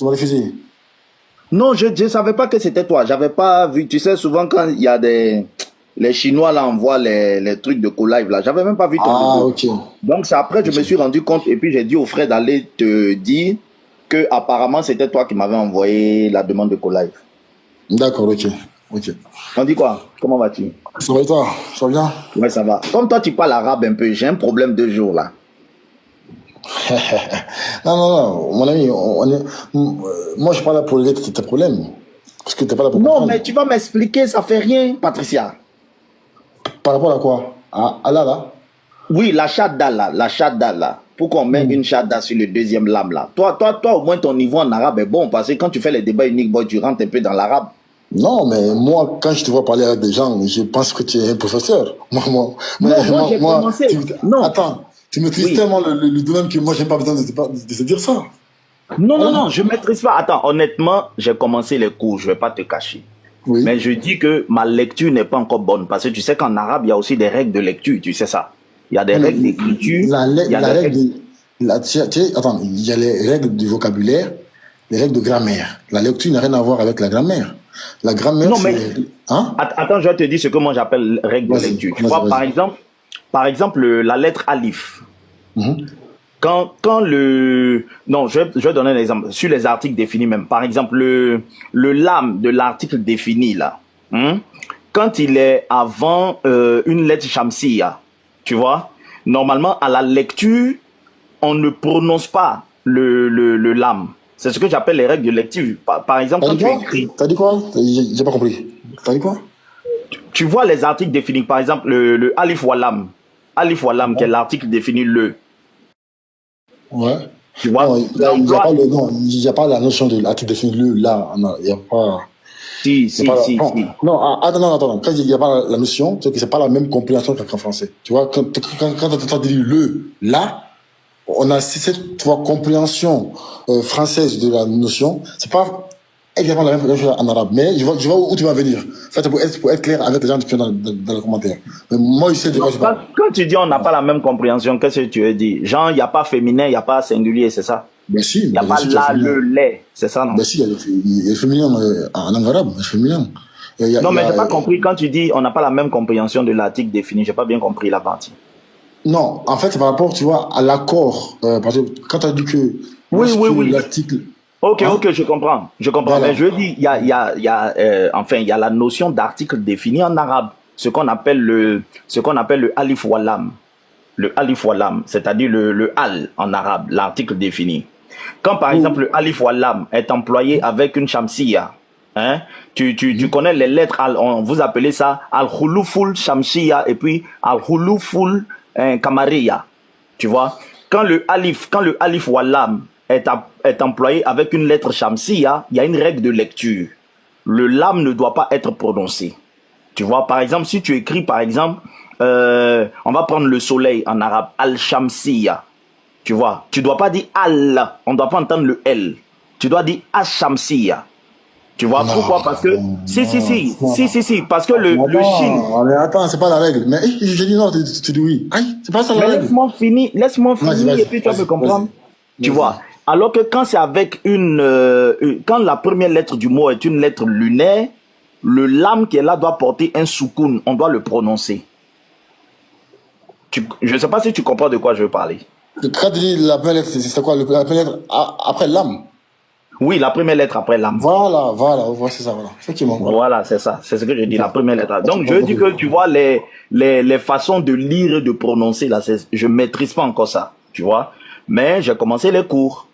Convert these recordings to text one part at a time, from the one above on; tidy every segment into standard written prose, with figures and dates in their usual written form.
Tu m'as refusé. Non, je ne savais pas que c'était toi. J'avais pas vu. Tu sais, souvent quand il y a des... Les Chinois là envoient les trucs de co-live là. J'avais même pas vu ton Ah, logo. ok. Donc c'est après que je Ok. me suis rendu compte et puis j'ai dit au frère d'aller te dire que apparemment c'était toi qui m'avais envoyé la demande de co-live. D'accord, ok. Ok. On dit quoi? Comment vas-tu? Ça va et toi? Ça va bien? Ouais, ça va. Comme toi tu parles arabe un peu, j'ai un problème de jour là. Non, non, non, mon ami, moi je suis pas là pour régler tes problèmes. Parce que t'es pas là pour Non, comprendre. mais tu vas m'expliquer, ça fait rien, Patricia. Par rapport à quoi? À là, là? Oui, la shadda là, la shadda là. Pourquoi on met une shadda sur le deuxième lame là? Toi, au moins ton niveau en arabe est bon parce que quand tu fais les débats uniques, boy, tu rentres un peu dans l'arabe. Non, mais moi, quand je te vois parler avec des gens, je pense que tu es un professeur. Non, moi j'ai commencé. Non, Attends, tu maîtrises oui. tellement le domaine que moi, j'ai pas besoin de te dire ça. Non, non, Voilà. non, je maîtrise pas. Attends, honnêtement, j'ai commencé les cours, je vais pas te cacher. Oui. Mais je dis que ma lecture n'est pas encore bonne parce que tu sais qu'en arabe, il y a aussi des règles de lecture, tu sais ça. Il y a des règles d'écriture. Il y a La des règle règles... attends, il y a les règles du vocabulaire, les règles de grammaire. La lecture n'a rien à voir avec la grammaire. La grammaire, Non, mais c'est... Hein? attends, je vais te dire ce que moi j'appelle règle de Vas-y, lecture. Tu vas-y, vois, vas-y. par exemple, la lettre alif. Mhm. Quand le... Non, je vais donner un exemple. Sur les articles définis même. Par exemple, le lame de l'article défini, là. Quand il est avant une lettre shamsiya, tu vois, normalement, à la lecture, on ne prononce pas le lame. C'est ce que j'appelle les règles de lecture. Par exemple, T'as quand dit tu quoi? écris, T'as dit quoi? J'ai pas compris. T'as dit quoi? tu vois les articles définis. Par exemple, le alif walam. Alif walam, qui est l'article défini le. Ouais. Tu vois? Non, Donc, il y a toi, pas non, il y a pas la notion de l'article défini le là. Non, il y a pas. si, Il y a si, pas si, non, si. non, attends, non, attends. Quand il y a pas la notion, c'est que c'est pas la même compréhension qu'en français. Tu vois, quand tu entends dire le là, on a cette tu vois, compréhension française de la notion. C'est pas exactement la même chose en arabe, mais je vois où tu vas venir. En fait, pour être clair avec les gens qui sont dans les commentaires. Mais moi, je sais de quoi je parle. Quand tu dis on n'a pas la même compréhension, qu'est-ce que tu veux dire? Genre, il n'y a pas féminin, il n'y a pas singulier, c'est ça? Ben si, Il n'y a bien pas sûr qu'il y a là, féminin. le, les, c'est ça, non? Ben si, il y a le féminin en langue arabe, il y a le féminin. Non, mais j'ai pas compris. Quand tu dis on n'a pas la même compréhension de l'article défini, j'ai pas bien compris la partie. Non, en fait, c'est par rapport, tu vois, à l'accord. Parce que quand tu as dit que Oui, lorsque oui, oui. l'article... Ok, Hein? ok, je comprends. Je comprends. Voilà. Mais je dis, enfin, il y a la notion d'article défini en arabe. Ce qu'on appelle le alif walam. Le alif walam, c'est-à-dire le al en arabe, l'article défini. Quand par exemple le alif walam est employé avec une shamsiya, hein, tu connais les lettres, vous appelez ça al-khuluful shamsiya et puis al-khuluful kamariya. Tu vois, quand le alif walam est employé avec une lettre shamsiya, il y a une règle de lecture. Le lam ne doit pas être prononcé. Tu vois, par exemple, si tu écris, par exemple, on va prendre le soleil en arabe, al-shamsiya. Tu vois, tu dois pas dire al, on doit pas entendre le L. Tu dois dire ashamsiya. Tu vois Non, pourquoi? Parce que, si, parce que le shin. non, mais attends, c'est pas la règle. Mais j'ai dit non, tu dis oui. Aïe, c'est pas ça la Mais règle. laisse-moi Vas-y, finir et puis tu vas me comprendre. Tu vois, alors que quand c'est avec quand la première lettre du mot est une lettre lunaire, le lam qui est là doit porter un soukoun, on doit le prononcer. Je ne sais pas si tu comprends de quoi je veux parler. Quand tu dis la première lettre, c'est quoi? La première lettre après l'âme. Oui, la première lettre après l'âme. Voilà, c'est ça, voilà. Effectivement. Voilà, c'est ça. C'est ce que je dis, la première lettre. Donc, je dis que tu vois, les façons de lire et de prononcer, là, je ne maîtrise pas encore ça. Tu vois. Mais j'ai commencé les cours.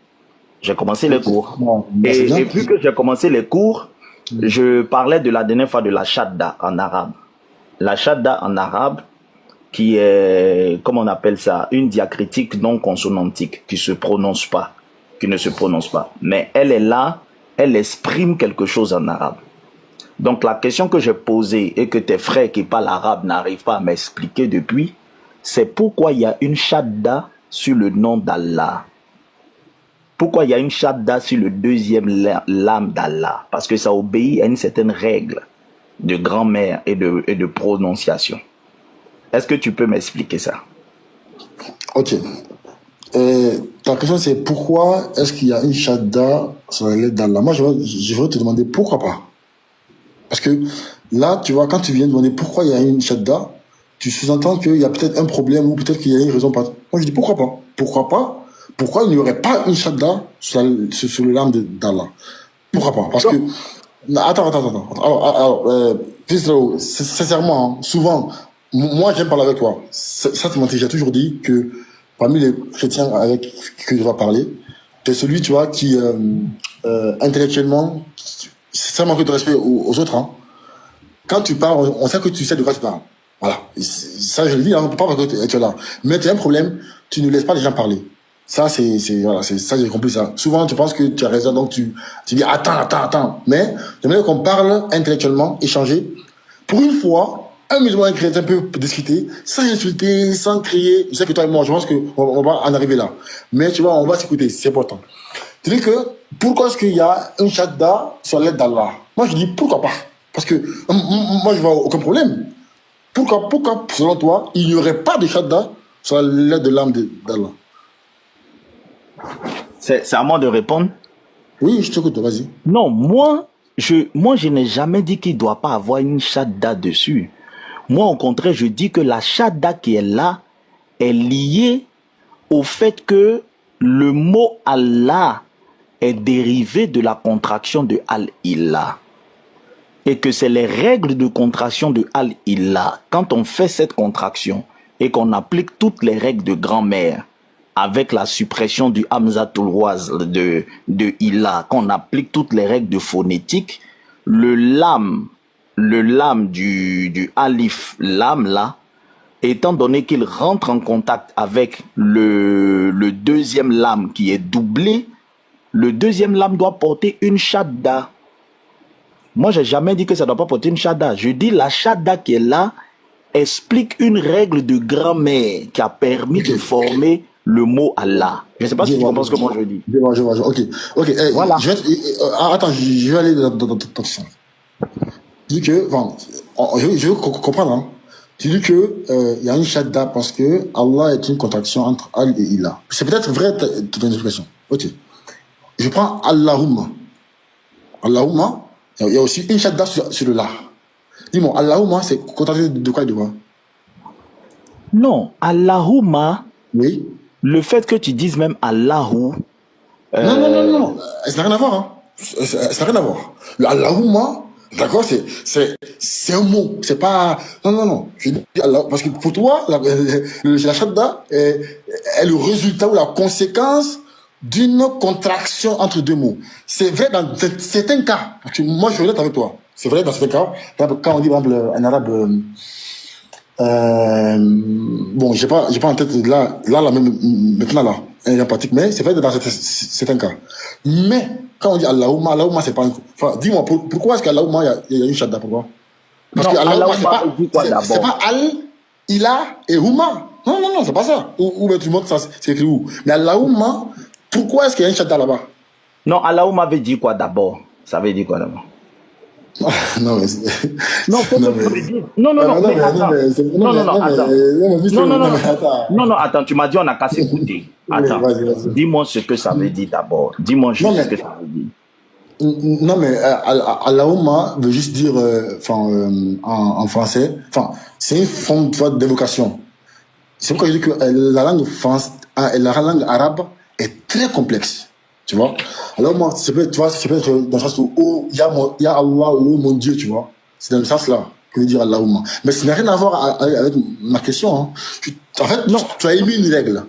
Et vu que j'ai commencé les cours, je parlais de la dernière fois de la shadda en arabe. La shadda en arabe, qui est, comment on appelle ça, une diacritique non consonantique, qui ne se prononce pas. Mais elle est là, elle exprime quelque chose en arabe. Donc la question que j'ai posée et que tes frères qui parlent arabe n'arrivent pas à m'expliquer depuis, c'est pourquoi il y a une shadda sur le nom d'Allah. Pourquoi il y a une shadda sur le deuxième lame d'Allah? Parce que ça obéit à une certaine règle de grammaire et de prononciation. Est-ce que tu peux m'expliquer ça? Ok. ta question c'est pourquoi est-ce qu'il y a une shadda sur la lettre d'Allah? Moi, je voudrais te demander pourquoi pas. Parce que là, tu vois, quand tu viens demander pourquoi il y a une shadda, tu sous-entends qu'il y a peut-être un problème ou peut-être qu'il y a une raison. Moi, je dis pourquoi pas? Pourquoi pas? Pourquoi il n'y aurait pas une shadda sur le lame d'Allah? Pourquoi pas? Parce que... Attends. Fisro, sincèrement, hein, souvent, moi, j'aime parler avec toi. Ça, tu m'as déjà toujours dit que parmi les chrétiens avec qui je vais parler, tu es celui, tu vois, qui, intellectuellement, ça manque de respect aux autres. Hein. Quand tu parles, on sait que tu sais de quoi tu parles. Voilà. Ça, je le dis, hein, on peut pas parce que tu es là. Mais tu as un problème, tu ne laisses pas les gens parler. Ça, voilà, ça, j'ai compris ça. Souvent, tu penses que tu as raison, donc tu dis, attends. Mais, j'aimerais qu'on parle intellectuellement, échanger. Pour une fois, un musulman et un chrétien peut discuter, sans insulter, sans crier. Je sais que toi et moi, je pense qu'on va en arriver là. Mais tu vois, on va s'écouter, c'est important. Tu dis que, pourquoi est-ce qu'il y a un shadda sur l'aide d'Allah? Moi, je dis, pourquoi pas? Parce que, moi, je vois aucun problème. Pourquoi, selon toi, il n'y aurait pas de shadda sur l'aide de l'âme d'Allah? C'est à moi de répondre. Oui, je t'écoute, vas-y. Non, moi, je n'ai jamais dit qu'il ne doit pas avoir une shadda dessus. Moi, au contraire, je dis que la shadda qui est là est liée au fait que le mot Allah est dérivé de la contraction de Al-Ilah. Et que c'est les règles de contraction de Al-Ilah. Quand on fait cette contraction et qu'on applique toutes les règles de grand-mère, avec la suppression du Hamzatul Waz de Ilah, qu'on applique toutes les règles de phonétique, le lam du alif lam là, étant donné qu'il rentre en contact avec le deuxième lam qui est doublé, le deuxième lam doit porter une shadda. Moi, j'ai jamais dit que ça doit pas porter une shadda. Je dis la shadda qui est là explique une règle de grammaire qui a permis de former le mot Allah. Je ne sais pas si tu comprends ce que moi je dis. Je vois. Ok. Voilà. Attends, je vais aller dans ton sens. Tu dis que, enfin, je veux comprendre, hein. Tu dis que, il y a une shadda parce que Allah est une contraction entre Al et Ilah. C'est peut-être vrai ton expression. Ok. Je prends Allahumma. Allahumma, il y a aussi une shadda sur le la. Dis-moi, Allahumma, c'est contraction de quoi et de quoi? Non, Allahumma. Oui. Le fait que tu dises même Allahu. Non. Ça n'a rien à voir, hein. Ça n'a rien à voir. Le Allahumma, d'accord, c'est un mot. C'est pas. Non. Je dis Allah, parce que pour toi, la shadda est le résultat ou la conséquence d'une contraction entre deux mots. C'est vrai dans certains cas. Parce que moi, je suis honnête avec toi. C'est vrai dans certains cas. Quand on dit, par exemple, en arabe. Bon, j'ai pas en tête maintenant là, en pratique, mais c'est vrai dans certains cas. Mais, quand on dit Allahumma, c'est pas enfin, dis-moi, pourquoi est-ce qu'Alahumma, il y a une shadda, pourquoi? Parce que Allahumma, c'est pas Al, Ilah et Huma. Non, c'est pas ça. Ou tu montres ça, c'est écrit où? Mais Allahumma, pourquoi est-ce qu'il y a une shadda là-bas? Non, Allahumma veut dire quoi d'abord? Ça veut dire quoi d'abord? Non, attends, tu m'as dit on n'a qu'à s'écouter. Attends, dis-moi ce que ça veut dire d'abord. Dis-moi juste ce que ça veut dire. Non, mais Allahumma veut juste dire, en français, c'est une forme d'évocation. C'est pourquoi je dis que la langue arabe est très complexe. Tu vois? Alors, moi, ça peut être dans le sens où, oh, il y a Allah, oh mon Dieu, tu vois? C'est dans le sens là que veut dire Allahumma. Mais ça n'a rien à voir avec ma question, hein. En fait, non, tu as émis une règle.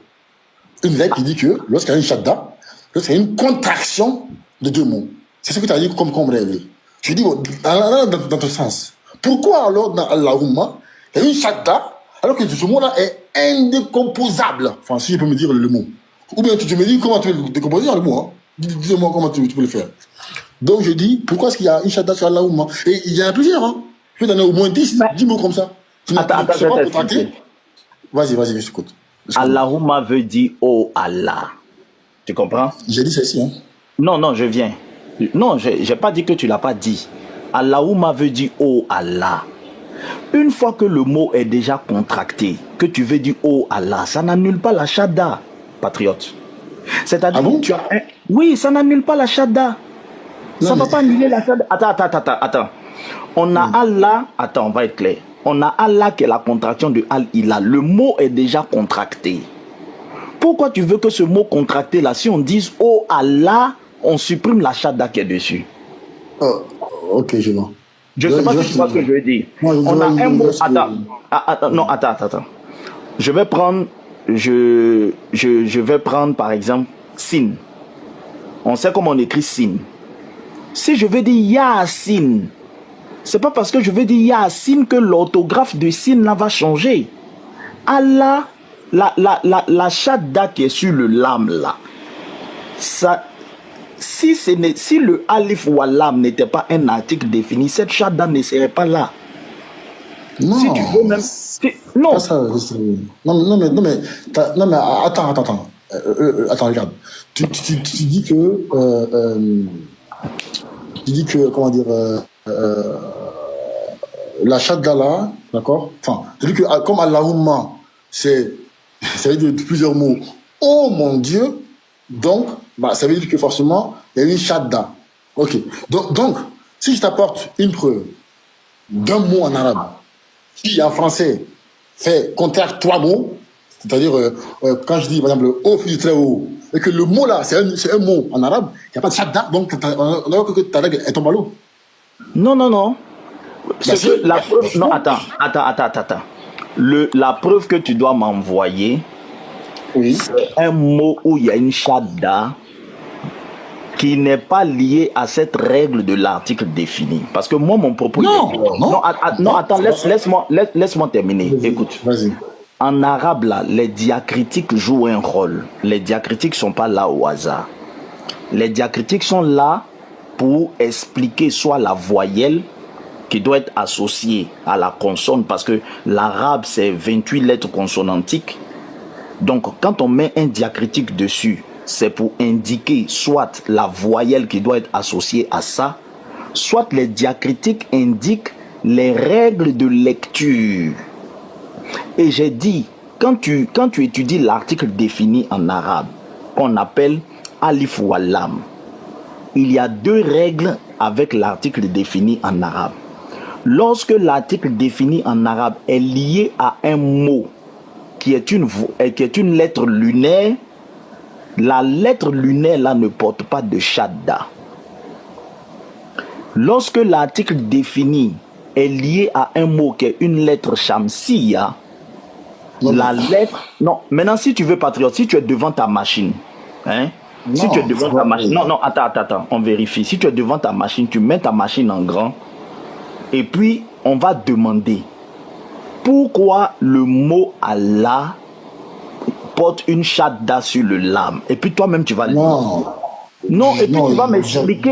Une règle qui dit que lorsqu'il y a une shadda, lorsqu'il y a une contraction de deux mots. C'est ce que tu as dit comme règle. Je dis, dans ton sens. Pourquoi alors dans Allahumma, il y a une shadda, alors que ce mot-là est indécomposable? Enfin, si je peux me dire le mot. Ou bien tu me dis comment tu veux le décomposer dans le mot, hein. Dis-moi comment tu peux le faire. Donc je dis, pourquoi est-ce qu'il y a une shadda sur Allahumma? Et il y en a plusieurs, hein. Je vais donner au moins 10 mots comme ça. Attends, Vas-y, je t'écoute. Allahumma veut dire oh Allah. Tu comprends? J'ai dit ceci, hein. Non, je viens. Non, j'ai pas dit que tu l'as pas dit. Allahumma veut dire oh Allah. Une fois que le mot est déjà contracté, que tu veux dire oh Allah, ça n'annule pas la shadda, patriote. C'est-à-dire, Ah bon? oui, ça n'annule pas la shadda. Ça Non, ne va mais... pas annuler la shadda. Attends. On a Allah, attends, on va être clair. On a Allah qui est la contraction de Al-Ilah. Le mot est déjà contracté. Pourquoi tu veux que ce mot contracté là, si on dise oh Allah, on supprime la shadda qui est dessus? Oh, ok, je vois. Je ne sais pas si tu vois ce que je veux dire. Non, On a un mot. Attends. Je vais prendre, je vais prendre par exemple sin. On sait comment on écrit sin. Si je veux dire Yasin, c'est pas parce que je veux dire Yasin que l'orthographe de sin là va changer. Allah, la shadda qui est sur le lam là, ça, si le alif ou lam n'était pas un article défini, cette shadda ne serait pas là. Non. Si tu veux même... non. Pas ça, non, mais attends. Attends, regarde. Tu dis que... tu dis que, comment dire... la shadda là, d'accord? Enfin, tu dis que comme Allahumma, ça veut dire plusieurs mots. Oh mon Dieu! Donc, bah, ça veut dire que forcément, il y a une shadda. Ok. Donc, si je t'apporte une preuve d'un mot en arabe, qui en français fait contraire 3 mots, c'est-à-dire quand je dis par exemple au fil du très haut, et que le mot là, c'est un mot en arabe, il n'y a pas de shadda, donc on a que ta règle est tombe à l'eau. Non. Bah, La preuve, non, attends. La preuve que tu dois m'envoyer, oui, c'est un mot où il y a une shadda qui n'est pas liée à cette règle de l'article défini. Parce que moi, mon propos... Non, attends, laisse-moi terminer. Écoute. Vas-y. En arabe, là, les diacritiques jouent un rôle. Les diacritiques ne sont pas là au hasard. Les diacritiques sont là pour expliquer soit la voyelle qui doit être associée à la consonne, parce que l'arabe, c'est 28 lettres consonantiques. Donc, quand on met un diacritique dessus, c'est pour indiquer soit la voyelle qui doit être associée à ça, soit les diacritiques indiquent les règles de lecture. Et j'ai dit, quand tu étudies l'article défini en arabe, qu'on appelle alif ou lam, il y a 2 règles avec l'article défini en arabe. Lorsque l'article défini en arabe est lié à un mot qui est une lettre lunaire, la lettre lunaire là ne porte pas de shadda. Lorsque l'article défini est lié à un mot qui est une lettre shamsiya, la lettre... Non, maintenant si tu veux patriote, si tu es devant ta machine, hein, si tu es devant ta machine... Non, attends, on vérifie. Si tu es devant ta machine, tu mets ta machine en grand et puis on va demander pourquoi le mot Allah porte une shadda sur le lam. Et puis toi-même, tu vas le dire. Non, et puis tu vas m'expliquer.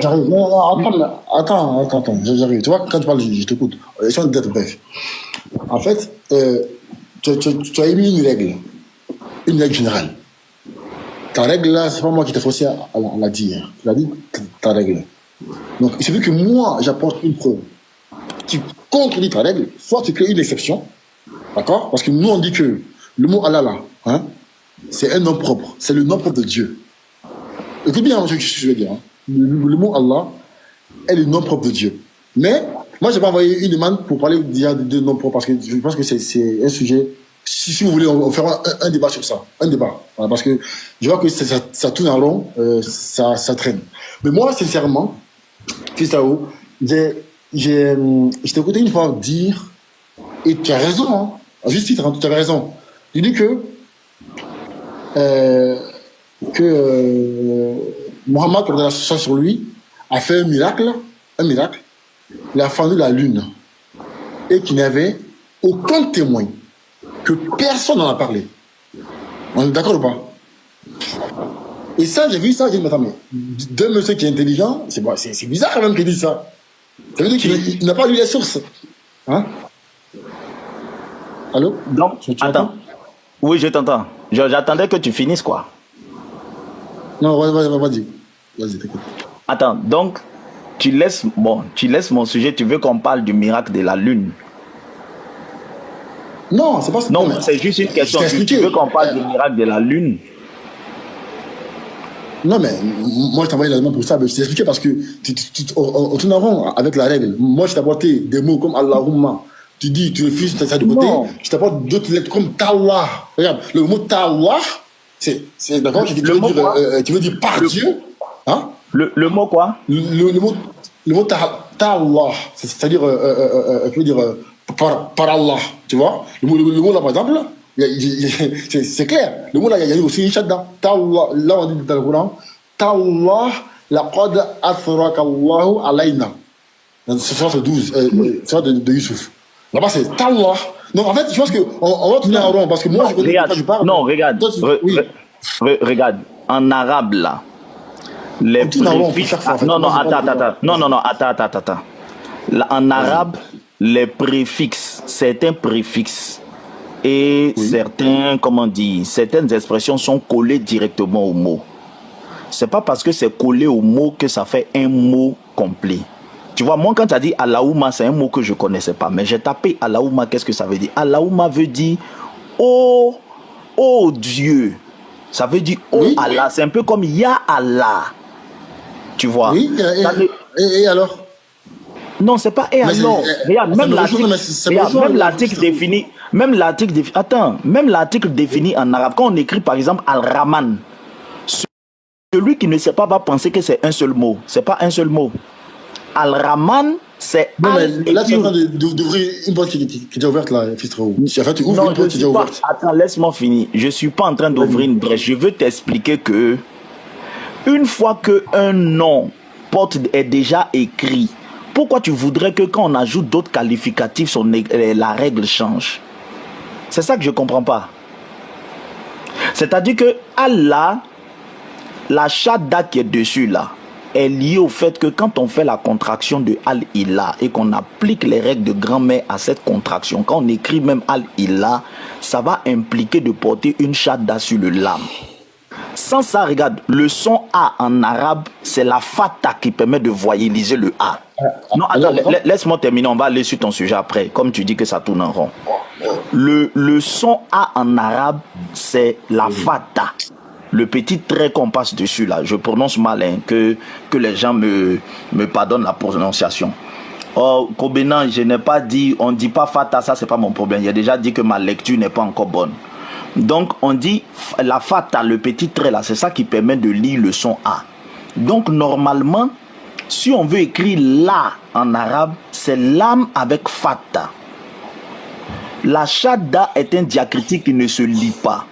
Attends, j'arrive. Tu vois, quand tu parles, je t'écoute. Essaye d'être bref. En fait, tu as émis une règle générale. Ta règle là, c'est pas moi qui t'ai forcé à la dire. Tu l'as dit, ta règle. Donc, il suffit que moi, j'apporte une preuve qui contredit ta règle, soit tu crées une exception, d'accord? Parce que nous, on dit que le mot Allah là, hein, c'est un nom propre, c'est le nom propre de Dieu. Écoute bien ce que je veux dire. Hein. Le mot Allah est le nom propre de Dieu. Mais, moi, je n'ai pas envoyé une demande pour parler déjà de nom propre, parce que je pense que c'est un sujet. Si vous voulez, on fera un débat sur ça. Un débat. Voilà, parce que je vois que ça tourne en rond, ça traîne. Mais moi, sincèrement, Christao, je t'ai écouté une fois dire, et tu as raison, hein, à juste titre, hein, tu as raison. Tu dis que Mohammed, quand on a la chance sur lui, a fait un miracle, il a fendu la lune, et qu'il n'y avait aucun témoin, que personne n'en a parlé. On est d'accord ou pas? Et ça, j'ai vu ça, j'ai dit, mais attends, mais d'un monsieur qui est intelligent, c'est bizarre quand même qu'il dise ça. Ça veut dire qu'il n'a pas lu les sources. Hein? Allô? Donc, attends. Oui, je t'entends. J'attendais que tu finisses, quoi. Non, vas-y. Vas-y, t'écoute. Attends, donc, tu laisses mon sujet, tu veux qu'on parle du miracle de la lune? Non, c'est pas ça. Non, c'est juste une question. Tu veux qu'on parle du miracle de la lune? Non, mais moi, je t'ai envoyé la demande pour ça. Mais je t'ai expliqué parce que on tourne en rond avec la règle. Moi, je t'ai apporté des mots comme Allahumma. Tu dis, tu refuses, tu ça de côté. Non. Je t'apporte d'autres lettres comme Tallah. Regarde, le mot Tallah, c'est d'accord, tu veux dire par Dieu. Hein? Le mot quoi? Le mot Tallah, c'est-à-dire, tu veux dire, par Allah. Tu vois? Le mot là, par exemple, c'est clair. Le mot là, il y a aussi une chadda. Tallah, là, on dit dans le Coran, Tallah, laqad athraka Allahu alayna. C'est ça, c'est 12, c'est ça de Youssouf. Là-bas, c'est Tallah. Donc, en fait, je pense qu'on va tourner en rond parce que moi, je connais pas, je parle. Non, regarde. Oui. Regarde. En arabe, là, les préfixes. Non, attends. Là, en arabe, les préfixes, certains préfixes et certains, comment dire, certaines expressions sont collées directement au mot. C'est pas parce que c'est collé au mot que ça fait un mot complet. Tu vois, moi, quand tu as dit Allahumma, c'est un mot que je ne connaissais pas. Mais j'ai tapé Allahumma, qu'est-ce que ça veut dire? Allahumma veut dire oh Dieu. Ça veut dire oh Allah. C'est un peu comme Ya Allah. Tu vois? Oui, et alors? Non, c'est pas et alors. Regarde, même l'article défini. Même l'article défini en arabe. Quand on écrit par exemple Al-Rahman, celui qui ne sait pas va penser que c'est un seul mot. C'est pas un seul mot. Al-Rahman, c'est Al. Là, tu es en train d'ouvrir une boîte qui est déjà ouverte, là, Fistro. En fait, tu ouvres une boîte qui est déjà ouverte. Attends, laisse-moi finir. Je ne suis pas en train d'ouvrir une brèche. Je veux t'expliquer que une fois qu'un nom est déjà écrit, pourquoi tu voudrais que quand on ajoute d'autres qualificatifs, la règle change? C'est ça que je ne comprends pas. C'est-à-dire que Allah, la shadda qui est dessus là, est liée au fait que quand on fait la contraction de Al-Ilah et qu'on applique les règles de grammaire à cette contraction, quand on écrit même Al-Ilah, ça va impliquer de porter une shadda sur le lam. Sans ça, regarde, le son A en arabe, c'est la fata qui permet de voyeliser le A. Non, attends, laisse-moi terminer, on va aller sur ton sujet après, comme tu dis que ça tourne en rond. Le son A en arabe, c'est la fata. Le petit trait qu'on passe dessus là, je prononce mal, hein, que les gens me pardonnent la prononciation. Oh, Kobenan, je n'ai pas dit, on ne dit pas fata, ça c'est pas mon problème. J'ai déjà dit que ma lecture n'est pas encore bonne. Donc on dit la fata, le petit trait là, c'est ça qui permet de lire le son A. Donc normalement, si on veut écrire la en arabe, c'est lam avec fata. La shadda est un diacritique qui ne se lit pas.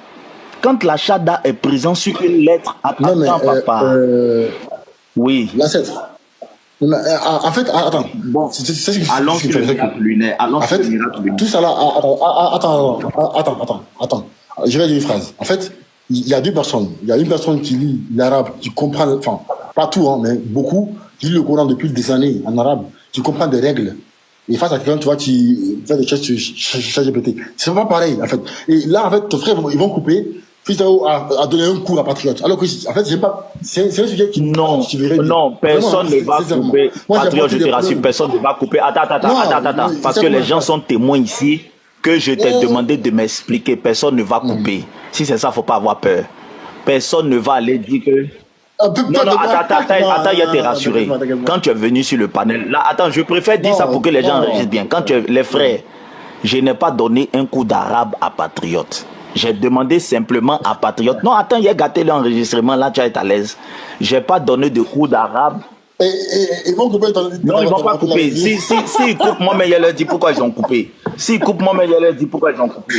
Quand la shadda est présente sur une lettre, attends, papa. Oui. La 7. En fait, attends. Bon, allons sur le miracle lunaire. En fait, tout ça là. Attends. Je vais dire une phrase. En fait, il y a deux personnes. Il y a une personne qui lit l'arabe, qui comprend, enfin, pas tout, hein, mais beaucoup, qui lit le Coran depuis des années en arabe, qui comprend des règles. Et face à quelqu'un, tu vois, qui fait des choses sur ChatGPT. C'est pas pareil, en fait. Et là, en fait, ton frère, ils vont couper. Fistao a donné un cours à Patriote. Alors que, en fait, c'est un sujet qui... Non, personne ne va couper. Patriote, je te rassure, personne ne va couper. Attends. Parce que les gens sont témoins ici que je t'ai demandé de m'expliquer. Personne ne va couper. Si c'est ça, faut pas avoir peur. Personne ne va aller dire que... Non, attends, il t'es rassuré. Quand tu es venu sur le panel, là, attends, je préfère dire ça pour que les gens enregistrent bien. Quand les frères, je n'ai pas donné un coup d'arabe à Patriote. J'ai demandé simplement à Patriote. Non, attends, il a gâté l'enregistrement, là, tu vas être à l'aise. J'ai pas donné de coup d'arabe. Ils vont couper. Non, ils vont pas couper. Si ils coupent, moi, mais je leur dis pourquoi ils ont coupé. S'ils coupent, moi, mais je leur dis pourquoi ils ont coupé.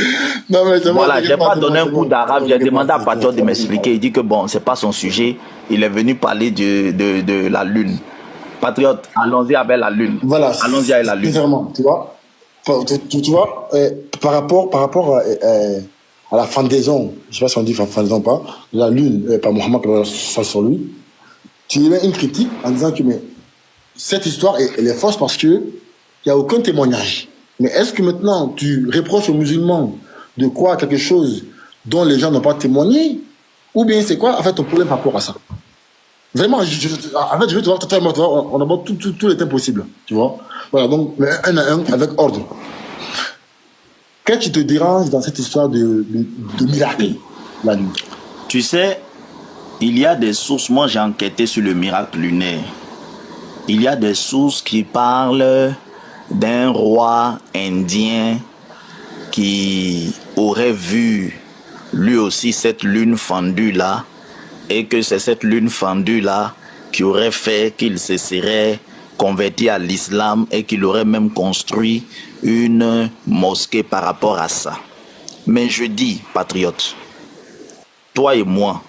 Non, mais voilà, j'ai pas donné un coup d'arabe. J'ai demandé à Patriote de m'expliquer. Il dit que bon, c'est pas son sujet. Il est venu parler de la Lune. Patriote, allons-y avec la Lune. Voilà. Allons-y avec la Lune. Sincèrement, tu vois, par rapport à la fendaison, je ne sais pas si on dit fendaison ou pas, la Lune, par Mohammed sur lui, tu émets une critique en disant que mais, cette histoire, elle est fausse parce qu'il n'y a aucun témoignage. Mais est-ce que maintenant, tu reproches aux musulmans de croire quelque chose dont les gens n'ont pas témoigné? Ou bien c'est quoi, en fait, ton problème par rapport à ça? Vraiment, en fait, je veux te voir, on aborde tous les thèmes possibles, tu vois. Voilà, donc, un à un, avec ordre. Qu'est-ce qui te dérange dans cette histoire de miracle, la nuit? Tu sais, Il y a des sources, moi j'ai enquêté sur le miracle lunaire. Il y a des sources qui parlent d'un roi indien qui aurait vu lui aussi cette lune fendue là, et que c'est cette lune fendue là qui aurait fait qu'il se serait converti à l'islam et qu'il aurait même construit une mosquée par rapport à ça. Mais je dis, patriote, toi et moi,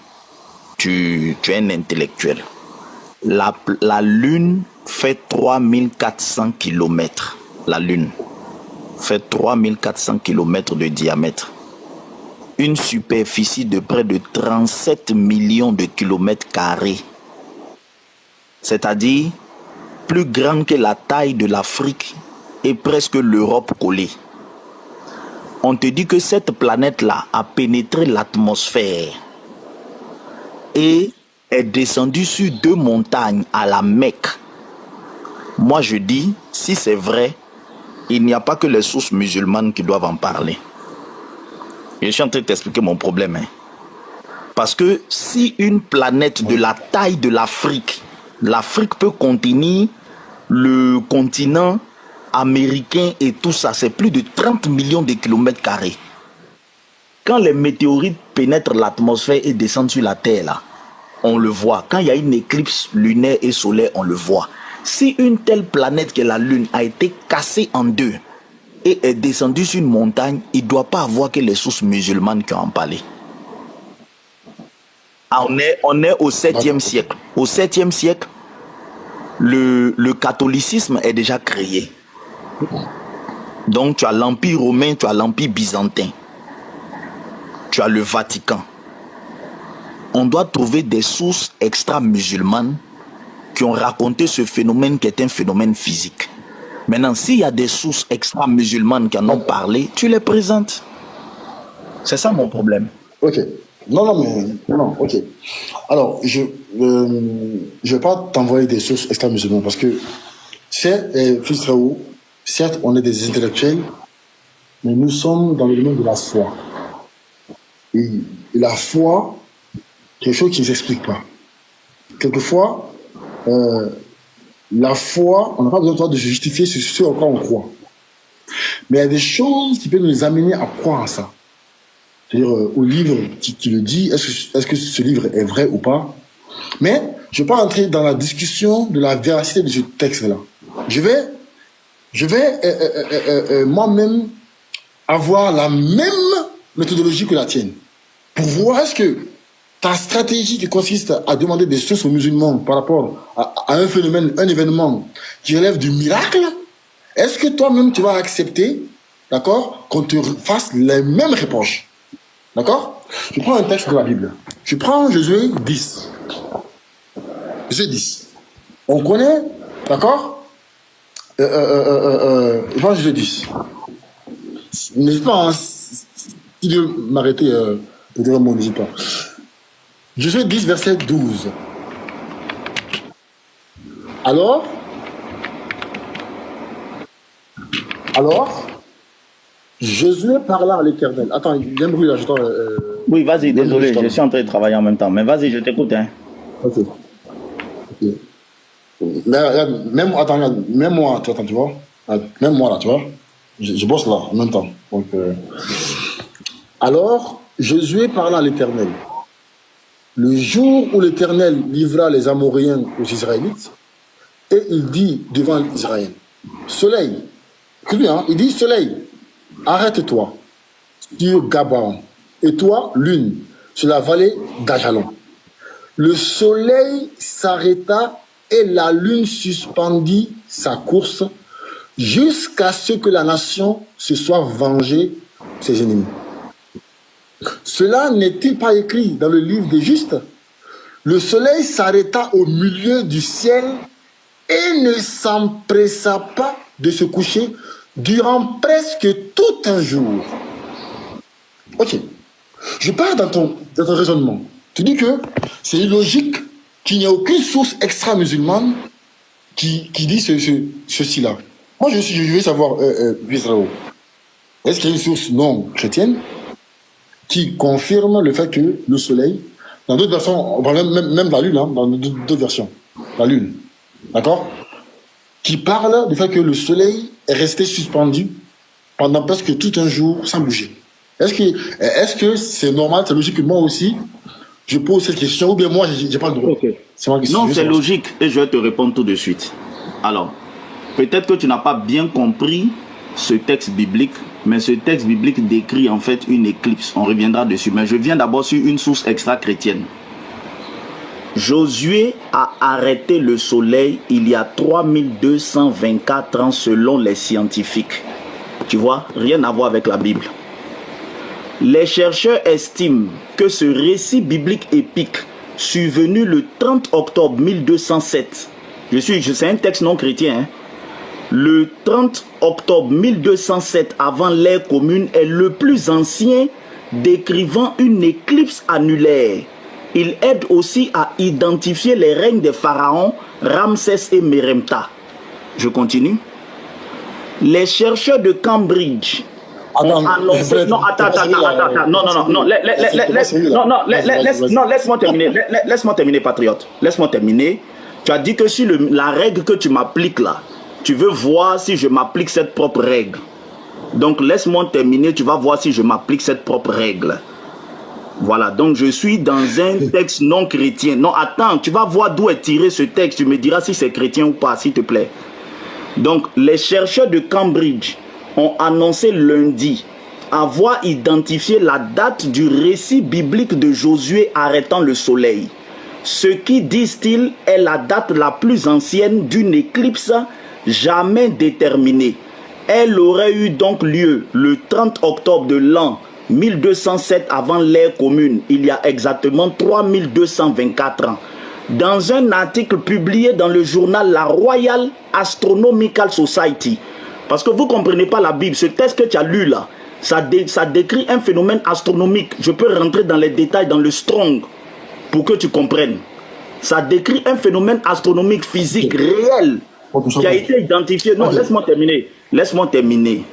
tu es un intellectuel. La lune fait 3400 kilomètres. La lune fait 3400 kilomètres de diamètre. Une superficie de près de 37 millions de kilomètres carrés. C'est-à-dire plus grande que la taille de l'Afrique et presque l'Europe collée. On te dit que cette planète-là a pénétré l'atmosphère et est descendue sur 2 montagnes à la Mecque. Moi je dis, si c'est vrai, il n'y a pas que les sources musulmanes qui doivent en parler. Je suis en train de t'expliquer mon problème. Parce que si une planète de la taille de l'Afrique, l'Afrique peut contenir le continent américain et tout ça, c'est plus de 30 millions de kilomètres carrés. Quand les météorites pénètrent l'atmosphère et descendent sur la Terre, là, on le voit. Quand il y a une éclipse lunaire et solaire, on le voit. Si une telle planète que la Lune a été cassée en 2 et est descendue sur une montagne, il ne doit pas avoir que les sources musulmanes qui ont en parlé. Ah, on est au 7e siècle. Au 7e siècle, le catholicisme est déjà créé. Donc tu as l'Empire romain, tu as l'Empire byzantin, tu as le Vatican. On doit trouver des sources extra-musulmanes qui ont raconté ce phénomène qui est un phénomène physique. Maintenant, s'il y a des sources extra-musulmanes qui en ont parlé, tu les présentes. C'est ça mon problème. Ok. Non, ok. Alors, je vais pas t'envoyer des sources extra-musulmanes parce que, c'est, fils Raoult, certes, on est des intellectuels, mais nous sommes dans le domaine de la foi. Et la foi, quelque chose qui ne s'explique pas. Quelquefois, la foi, on n'a pas besoin de se justifier sur ce en quoi on croit. Mais il y a des choses qui peuvent nous amener à croire à ça. C'est-à-dire au livre qui le dit, est-ce que ce livre est vrai ou pas. Mais je ne vais pas entrer dans la discussion de la véracité de ce texte-là. Je vais moi-même avoir la même méthodologie que la tienne. Pour voir est-ce que ta stratégie qui consiste à demander des sources aux musulmans par rapport à un phénomène, un événement qui relève du miracle, est-ce que toi-même tu vas accepter, d'accord, qu'on te fasse les mêmes reproches? D'accord? Je prends un texte de la Bible. Je prends Josué 10. Josué 10. On connaît, d'accord? Je prends Josué 10. N'hésite pas, hein, si Dieu m'arrêter, de dire un mot, n'hésite pas. Josué 10, verset 12. Alors, Josué parla à l'Éternel. Attends, il y a un bruit là, j'entends. Oui, vas-y, désolé, je suis en train de travailler en même temps. Mais vas-y, je t'écoute. Hein. Ok. Même, attends, regarde, même moi, tu vois. Même moi là, tu vois. Je bosse là, en même temps. Donc, alors, Josué parla à l'Éternel. Le jour où l'Éternel livra les Amoréens aux Israélites, et il dit devant Israël, soleil, il dit soleil, arrête-toi sur Gabaon, et toi, lune, sur la vallée d'Ajalon. Le soleil s'arrêta et la lune suspendit sa course jusqu'à ce que la nation se soit vengée de ses ennemis. Cela n'est-il pas écrit dans le livre des justes? Le soleil s'arrêta au milieu du ciel et ne s'empressa pas de se coucher durant presque tout un jour. Ok. Je pars dans ton raisonnement. Tu dis que c'est illogique qu'il n'y ait aucune source extra-musulmane qui dit ceci-là. Moi, je veux savoir, Israël, est-ce qu'il y a une source non chrétienne qui confirme le fait que le soleil Dans d'autres versions, on parle même de la Lune, hein, dans d'autres versions. La Lune. D'accord? Qui parle du fait que le soleil est resté suspendu pendant presque tout un jour sans bouger. Est-ce que c'est normal, c'est logique que moi aussi, je pose cette question, ou bien moi, j'ai pas le droit? Okay. C'est ma question. Non, c'est logique, et je vais te répondre tout de suite. Alors, peut-être que tu n'as pas bien compris ce texte biblique, mais ce texte biblique décrit en fait une éclipse. On reviendra dessus, mais je viens d'abord sur une source extra-chrétienne. Josué a arrêté le soleil il y a 3224 ans selon les scientifiques. Tu vois, rien à voir avec la Bible. Les chercheurs estiment que ce récit biblique épique, survenu le 30 octobre 1207, c'est un texte non chrétien, hein, le 30 octobre 1207 avant l'ère commune est le plus ancien décrivant une éclipse annulaire. Il aide aussi à identifier les règnes des pharaons Ramsès et Meremta. Je continue. Les chercheurs de Cambridge ont annoncé... Non, attends. Non, laisse-moi terminer. Laisse-moi terminer, patriote. Laisse-moi terminer. Tu as dit que si la règle que tu m'appliques là, tu veux voir si je m'applique cette propre règle. Donc, laisse-moi terminer. Tu vas voir si je m'applique cette propre règle. Voilà, donc je suis dans un texte non chrétien. Non, attends, tu vas voir d'où est tiré ce texte. Tu me diras si c'est chrétien ou pas, s'il te plaît. Donc, les chercheurs de Cambridge ont annoncé lundi avoir identifié la date du récit biblique de Josué arrêtant le soleil. Ce qui, disent-ils, est la date la plus ancienne d'une éclipse jamais déterminée. Elle aurait eu donc lieu le 30 octobre de l'an 1207 avant l'ère commune, il y a exactement 3224 ans. Dans un article publié dans le journal La Royal Astronomical Society, parce que vous ne comprenez pas la Bible, ce texte que tu as lu là, ça décrit un phénomène astronomique. Je peux rentrer dans les détails dans le Strong pour que tu comprennes. Ça décrit un phénomène astronomique physique réel qui a été identifié. Non, laisse-moi terminer. Laisse-moi terminer.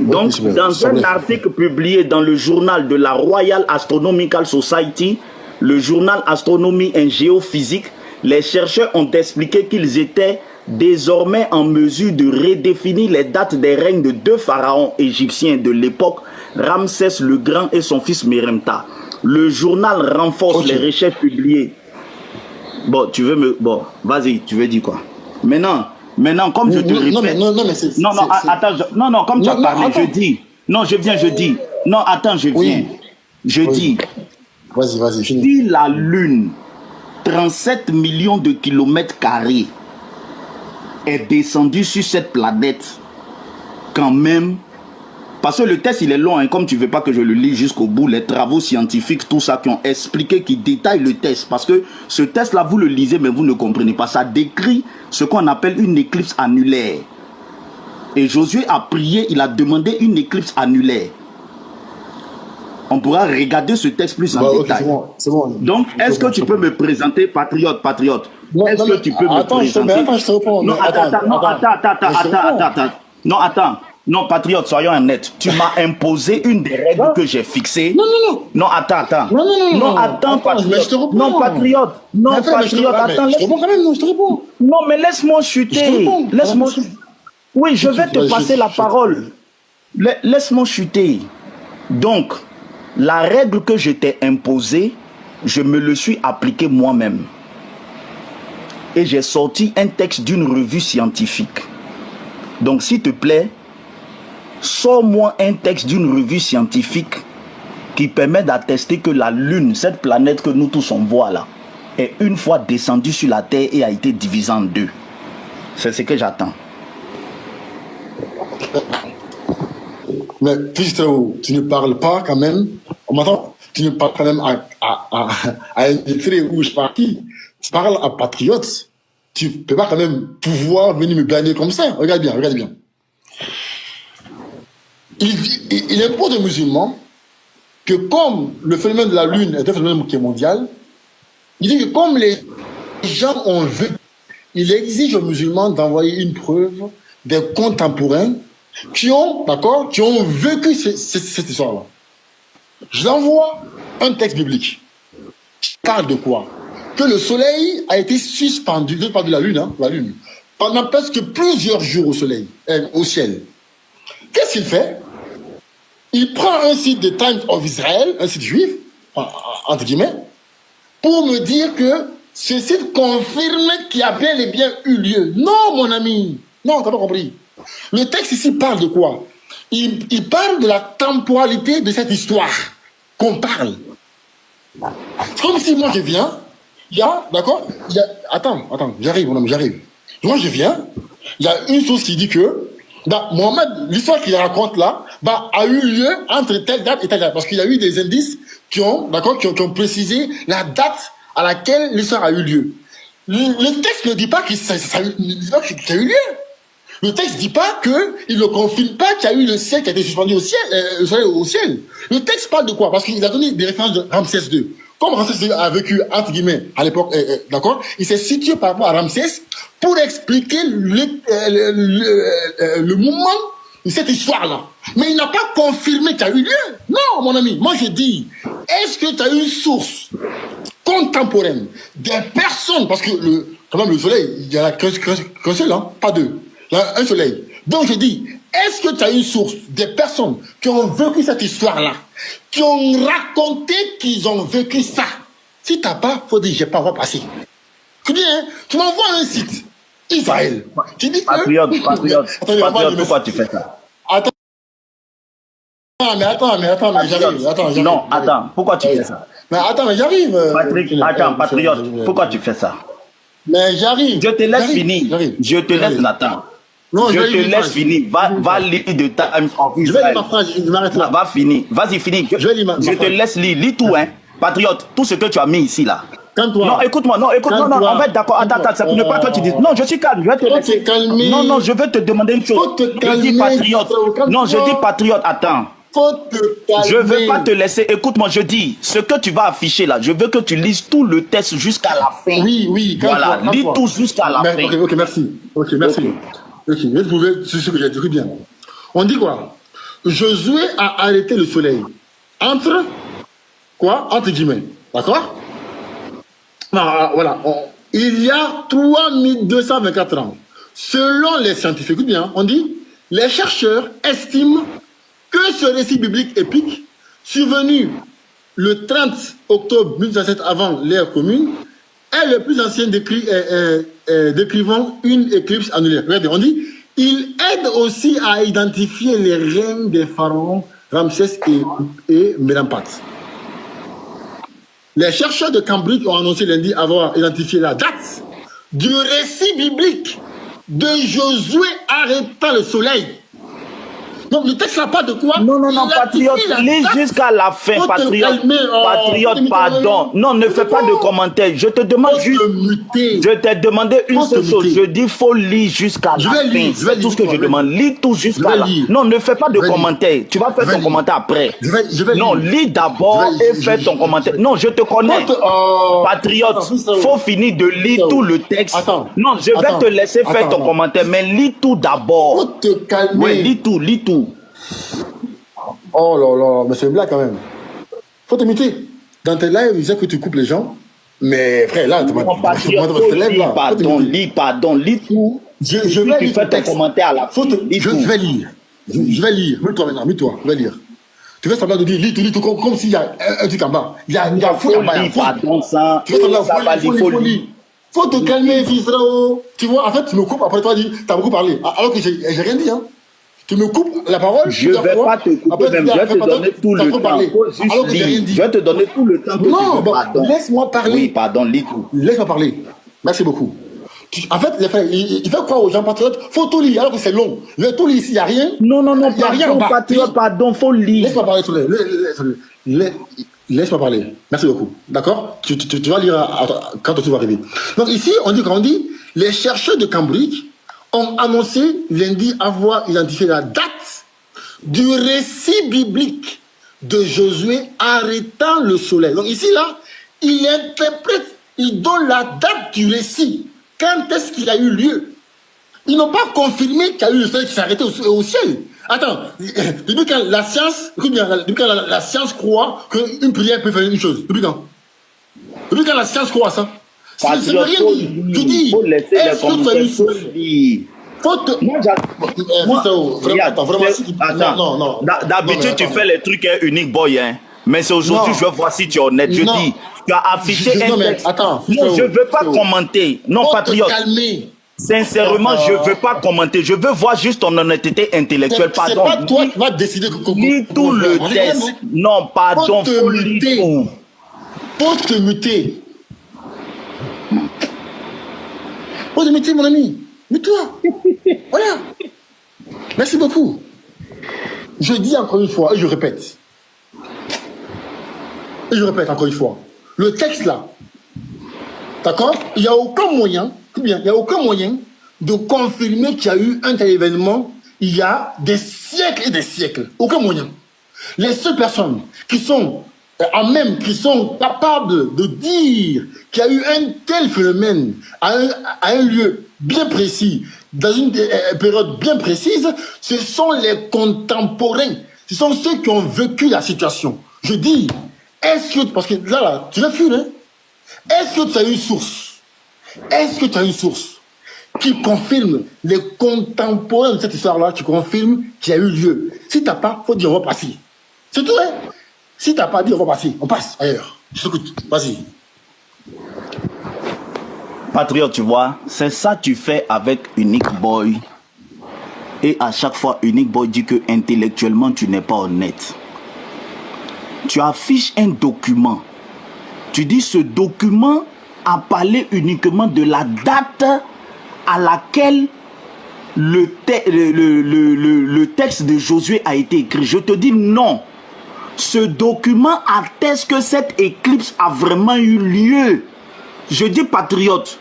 Donc, dans un article publié dans le journal de la Royal Astronomical Society, le journal Astronomie et Géophysique, les chercheurs ont expliqué qu'ils étaient désormais en mesure de redéfinir les dates des règnes de deux pharaons égyptiens de l'époque, Ramsès le Grand et son fils Meremta. Le journal renforce les recherches publiées. Bon, tu veux me... Bon, vas-y, tu veux dire quoi? Maintenant, comme je te répète... Non, comme tu as parlé, je dis... Non, je dis... Non, attends, je viens. Je dis... Vas-y, finis. Si la Lune, 37 millions de kilomètres carrés, est descendue sur cette planète, quand même... Parce que le test, il est long, hein, comme tu ne veux pas que je le lise jusqu'au bout, les travaux scientifiques, tout ça, qui ont expliqué, qui détaillent le test. Parce que ce test-là, vous le lisez, mais vous ne comprenez pas. Ça décrit ce qu'on appelle une éclipse annulaire. Et Josué a prié, il a demandé une éclipse annulaire. On pourra regarder ce texte plus en détail. C'est bon. Donc, est-ce que tu peux me présenter, patriote? Est-ce que tu peux me présenter? Attends, je te réponds. Non, attends. Non, patriote, soyons honnêtes. Tu m'as imposé une des règles que j'ai fixées. Non, attends. Non, attends, patriote. Non, patriote. Attends. Je te réponds quand même, je te réponds. Non, mais laisse-moi chuter. Laisse-moi. Oui, je vais te passer la parole. Laisse-moi chuter. Donc, la règle que je t'ai imposée, je me le suis appliquée moi-même. Et j'ai sorti un texte d'une revue scientifique. Donc, s'il te plaît, sors-moi un texte d'une revue scientifique qui permet d'attester que la Lune, cette planète que nous tous on voit là, est une fois descendue sur la Terre et a été divisée en deux. C'est ce que j'attends. Mais Christophe, tu ne parles pas quand même. On m'entend? Tu ne parles quand même à un illettré ou je sais pas qui. Tu parles à patriote. Tu peux pas quand même pouvoir venir me blâmer comme ça. Regarde bien. Il impose aux musulmans que comme le phénomène de la Lune est un phénomène qui est mondial, il dit que comme les gens ont vu, il exige aux musulmans d'envoyer une preuve des contemporains qui ont vécu cette histoire-là. Je l'envoie un texte biblique. parle de quoi? Que le soleil a été suspendu, je parle de la lune, hein, la lune, pendant presque plusieurs jours au soleil, au ciel. Qu'est-ce qu'il fait? Il prend un site de Times of Israel, un site juif, entre guillemets, pour me dire que ce site confirme qu'il y a bel et bien eu lieu. Non, mon ami. Non, t'as pas compris. Le texte ici parle de quoi? Il parle de la temporalité de cette histoire qu'on parle. C'est comme si moi je viens, il y a, d'accord? Attends, j'arrive, mon ami, j'arrive. Moi je viens, il y a une chose qui dit que, bah, Mohamed, l'histoire qu'il raconte là, bah, a eu lieu entre telle date et telle date. Parce qu'il y a eu des indices qui ont, d'accord, qui ont précisé la date à laquelle l'histoire a eu lieu. Le texte ne dit pas qu'il y a eu lieu. Le texte ne dit pas qu'il ne confirme pas qu'il y a eu le ciel qui a été suspendu au ciel, le soleil au ciel. Le texte parle de quoi? Parce qu'il a donné des références de Ramsès II. Comme Ramsès II a vécu, entre guillemets, à l'époque, d'accord, il s'est situé par rapport à Ramsès pour expliquer le moment de cette histoire-là. Mais il n'a pas confirmé qu'il y a eu lieu. Non, mon ami, moi je dis, est-ce que tu as une source contemporaine des personnes, parce que quand même le soleil, il y en a qu'un seul, hein, pas deux. Il y a un soleil. Donc je dis, est-ce que tu as une source des personnes qui ont vécu cette histoire-là, qui ont raconté qu'ils ont vécu ça? Si tu n'as pas, il faut dire, je n'ai pas voir passer. Tu dis, hein, tu m'envoies un site, Israël. Tu dis que... Patriote, pourquoi tu fais ça? Attends, mais j'arrive. Non, attends, pourquoi tu fais ça? Mais attends, mais j'arrive. Patrick, attends, patriote, pourquoi tu fais ça? Mais j'arrive. Je te laisse finir. Je te laisse l'attendre. Non, je te laisse finir. Va lire de Times of Israel. Je vais lire ma phrase, je m'arrête là. Va finir. Vas-y, finis. Je te laisse lire. Lis tout, hein. Patriote, tout ce que tu as mis ici, là. Calme-toi. Non, écoute-moi. Non, on va être d'accord. Attends, ça ne pas toi tu dis. Non, je suis calme. Je vais te laisser. Non, je vais te demander une chose. Je dis patriote. Non, je dis patriote. Attends. Je ne veux pas te laisser. Écoute-moi, je dis, ce que tu vas afficher là, je veux que tu lises tout le texte jusqu'à la fin. Oui. Voilà, lis tout jusqu'à la fin. Ok, merci. Ok, je vais te prouver ce que j'ai dit bien. On dit quoi? Josué a arrêté le soleil. Entre guillemets. D'accord? Voilà. Il y a 3224 ans. Selon les scientifiques, écoute bien, on dit, les chercheurs estiment que ce récit biblique épique, survenu le 30 octobre 1907 avant l'ère commune, est le plus ancien décrivant une éclipse annulaire. Regardez, on dit, il aide aussi à identifier les règnes des pharaons Ramsès et Mélampart. Les chercheurs de Cambridge ont annoncé lundi avoir identifié la date du récit biblique de Josué arrêtant le soleil. Donc le texte n'a pas de quoi. Non, patriote, lis jusqu'à la fin, patriote. Patriote, pardon. Non, ne fais pas de commentaires. Je te demande juste. Je t'ai demandé une seule chose. Je dis, faut lire jusqu'à la fin. C'est tout ce que je demande. Lis tout jusqu'à la fin. Non, ne fais pas de commentaires. Tu vas faire ton commentaire après. Non, lis d'abord et fais ton commentaire. Non, je te connais. Patriote, faut finir de lire tout le texte. Non, je vais te laisser faire ton commentaire, mais lis tout d'abord. Faut te calmer. Oui, lis tout. Oh là, mais c'est une blague quand même. Faut te muter. Dans tes lives, il disait que tu coupes les gens. Mais frère, là, tu vas pardon, lis tout. Je vais lire ton commentaire à la fin. Je vais lire. Je vais lire. Mets-toi maintenant, je vais lire. Tu fais semblant de dire, lis tout, comme s'il y a un truc en bas. Il y a un fou en bas. Tu fais semblant de lire. Faut te calmer, fils. Tu vois, en fait, tu me coupes, après toi, tu as beaucoup parlé. Alors que j'ai rien dit, hein. Tu me coupes la parole. Je ne vais pas te couper même. Je vais te donner tout le temps. Je vais te donner tout le temps. Non, laisse-moi parler. Oui, pardon, lis tout. Laisse-moi parler. Merci beaucoup. En fait, les frères, il fait croire aux gens patriotes, faut tout lire, alors que c'est long. Le tout lire ici, il n'y a rien. Non, il n'y a rien en bas. Patriote, pardon, faut lire. Laisse-moi parler, laisse-moi parler. Merci beaucoup. D'accord? Tu vas lire quand tout va arriver. Donc ici, on dit, les chercheurs de Cambridge ont annoncé lundi avoir identifié la date du récit biblique de Josué arrêtant le soleil. Donc ici, là, il interprète, il donne la date du récit. Quand est-ce qu'il a eu lieu? Ils n'ont pas confirmé qu'il y a eu le soleil qui s'est arrêté au ciel. Attends, depuis quand la science, écoute bien, depuis quand la science croit qu'une prière peut faire une chose? Depuis quand? Depuis quand la science croit ça? C'est Patriote, rien faut dit. lire. Je dis, Faut laisser les est-ce que tu as commentaires, une faut source? lire. Faut te... Moi, moi, vraiment, attends, vraiment, c'est- si tu... attends. Non, non. D'habitude, Non, mais tu attends. fais les trucs unique boy, hein. Mais c'est aujourd'hui, Non. je veux voir si tu es honnête. Je Non. dis, tu as affiché un Non, mais texte. attends. Non, je ne veux pas Frérot. commenter. Non, Faut te patriote. calmer. Sincèrement, je ne veux pas commenter. Je veux voir juste ton honnêteté intellectuelle. C'est Pardon. pas toi qui vas décider que... Lis tout le texte. Non, pardon, Faut te faut lire muter. tout. Faut te muter. Faut te muter, mon ami. Mute-toi. Voilà. Merci beaucoup. Je dis encore une fois, et je répète. Et je répète encore une fois. Le texte là, d'accord? Il n'y a aucun moyen, il n'y a aucun moyen de confirmer qu'il y a eu un tel événement il y a des siècles et des siècles. Aucun moyen. Les seules personnes qui sont qui sont capables de dire qu'il y a eu un tel phénomène à un lieu bien précis, dans une période bien précise, ce sont les contemporains. Ce sont ceux qui ont vécu la situation. Je dis, est-ce que, parce que là, tu l'as vu, hein? Est-ce que tu as une source? Est-ce que tu as une source qui confirme les contemporains de cette histoire-là, qui confirme qu'il y a eu lieu? Si tu n'as pas, il faut dire on va passer. C'est tout, hein? Si tu n'as pas dit on va passer, on passe ailleurs. Je t'écoute, vas-y. Patriote, tu vois, c'est ça que tu fais avec Unique Boy. Et à chaque fois, Unique Boy dit que intellectuellement, tu n'es pas honnête. Tu affiches un document. Tu dis ce document a parlé uniquement de la date à laquelle le texte de Josué a été écrit. Je te dis non. Ce document atteste que cette éclipse a vraiment eu lieu. Je dis patriote,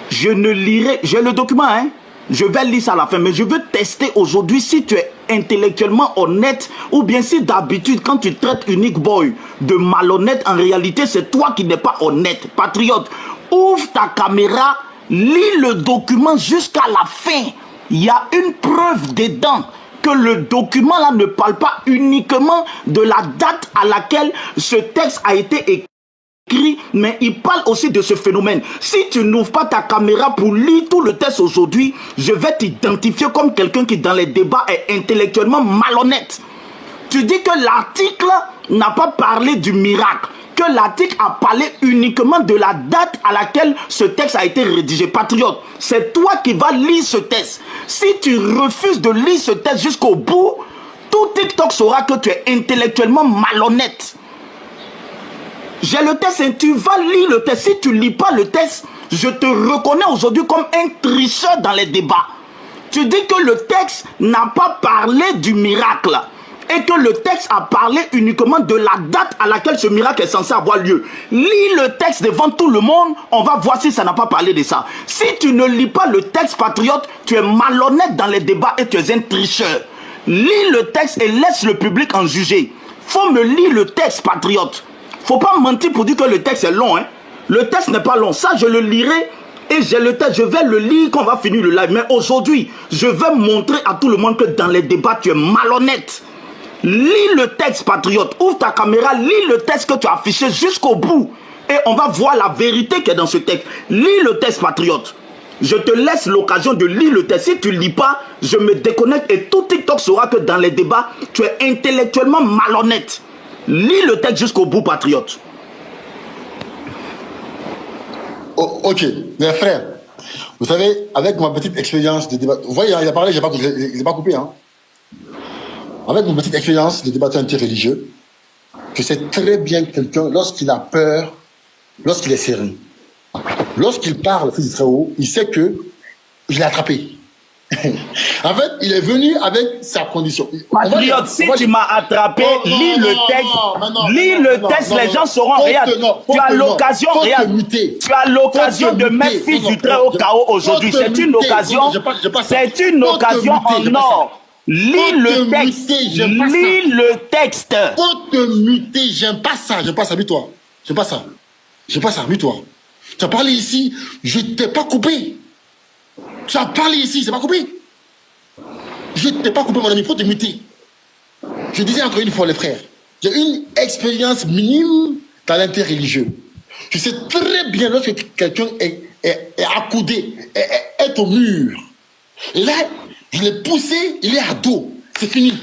je ne lirai, j'ai le document, hein, je vais lire ça à la fin, mais je veux tester aujourd'hui si tu es intellectuellement honnête ou bien si d'habitude quand tu traites Unique Boy de malhonnête, en réalité c'est toi qui n'es pas honnête. Patriote, ouvre ta caméra, lis le document jusqu'à la fin. Il y a une preuve dedans que le document là ne parle pas uniquement de la date à laquelle ce texte a été écrit, mais il parle aussi de ce phénomène. Si tu n'ouvres pas ta caméra pour lire tout le texte aujourd'hui, je vais t'identifier comme quelqu'un qui dans les débats est intellectuellement malhonnête. Tu dis que l'article n'a pas parlé du miracle, que l'article a parlé uniquement de la date à laquelle ce texte a été rédigé. Patriote, c'est toi qui vas lire ce texte. Si tu refuses de lire ce texte jusqu'au bout, tout TikTok saura que tu es intellectuellement malhonnête. J'ai le texte et tu vas lire le texte. Si tu ne lis pas le texte, je te reconnais aujourd'hui comme un tricheur dans les débats. Tu dis que le texte n'a pas parlé du miracle et que le texte a parlé uniquement de la date à laquelle ce miracle est censé avoir lieu. Lis le texte devant tout le monde, on va voir si ça n'a pas parlé de ça. Si tu ne lis pas le texte, patriote, tu es malhonnête dans les débats et tu es un tricheur. Lis le texte et laisse le public en juger. Faut me lire le texte, patriote. Faut pas mentir pour dire que le texte est long, hein. Le texte n'est pas long. Ça, je le lirai et j'ai le texte. Je vais le lire quand on va finir le live. Mais aujourd'hui, je vais montrer à tout le monde que dans les débats, tu es malhonnête. Lis le texte, patriote. Ouvre ta caméra, lis le texte que tu as affiché jusqu'au bout. Et on va voir la vérité qui est dans ce texte. Lis le texte, patriote. Je te laisse l'occasion de lire le texte. Si tu ne lis pas, je me déconnecte et tout TikTok saura que dans les débats, tu es intellectuellement malhonnête. Lis le texte jusqu'au bout, patriote. Oh, ok, mes frères, vous savez, avec ma petite expérience de débat, vous voyez, il a parlé, je n'ai pas coupé, hein. Avec ma petite expérience de débatteur interreligieux, je sais très bien quelqu'un, lorsqu'il a peur, lorsqu'il est sérieux, lorsqu'il parle, fils du Très-Haut, il sait que je l'ai attrapé. En fait, il est venu avec sa condition. Patriote, si tu m'as attrapé, lis le texte. Lis le texte, les gens sauront. Regarde, tu as l'occasion, regarde. Tu as l'occasion de mettre fils du Très-Haut KO aujourd'hui. C'est une occasion. C'est une occasion en or. Lis le texte. Lis le texte. Faut te muter. J'aime pas ça. J'aime pas ça. Mute-toi. J'aime pas ça. J'aime pas ça. Mute-toi. Tu as parlé ici. Je t'ai pas coupé. Tu as parlé ici, c'est pas coupé. Je ne t'ai pas coupé, mon ami, il faut te muter. Je disais encore une fois, les frères, j'ai une expérience minime dans l'interreligieux. Je sais très bien lorsque quelqu'un est accoudé, est au mur. Et là, je l'ai poussé, il est à dos. C'est fini.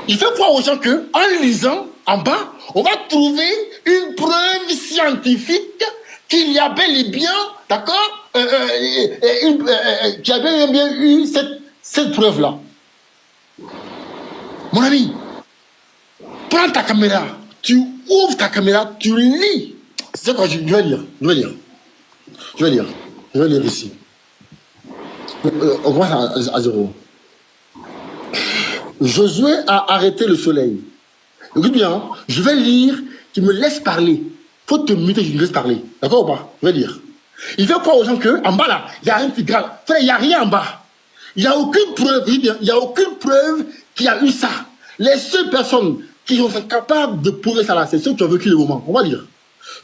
Il fait croire aux gens qu'en lisant en bas, on va trouver une preuve scientifique qu'il y a bel et bien, d'accord, qu'il y a bel et bien eu cette preuve-là. Mon ami, prends ta caméra, tu ouvres ta caméra, tu lis. C'est quoi, je vais lire, je vais lire ici. On commence à zéro. Josué a arrêté le soleil. Écoute bien, hein, je vais lire, tu me laisses parler. Faut te muter, je me laisse parler. D'accord ou pas? Je vais lire. Il fait croire aux gens qu'en bas là, il y a un petit grave. Frère, il n'y a rien en bas. Il n'y a aucune preuve, il n'y a aucune preuve qu'il y a eu ça. Les seules personnes qui sont capables de prouver ça là, c'est ceux qui ont vécu le moment. On va lire.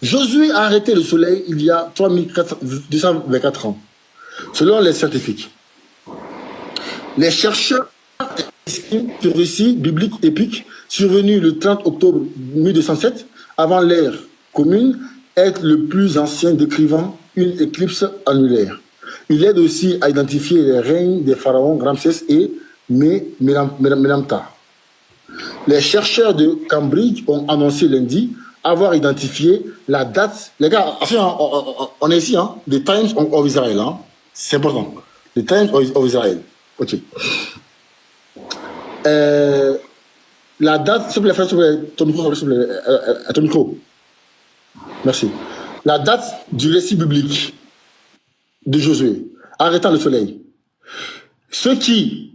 Josué a arrêté le soleil il y a 3224 ans, selon les scientifiques. Les chercheurs estiment que le récit biblique épique, survenu le 30 octobre 1207, avant l'ère commune, est le plus ancien décrivant une éclipse annulaire. Il aide aussi à identifier les règnes des pharaons Ramsès et Menamta. Les chercheurs de Cambridge ont annoncé lundi avoir identifié la date. Les gars, on est ici, hein, The Times of Israel, hein. C'est important. The Times of Israel. Ok. La date, s'il vous plaît, ton micro. Merci. La date du récit biblique de Josué, arrêtant le soleil. Ceux qui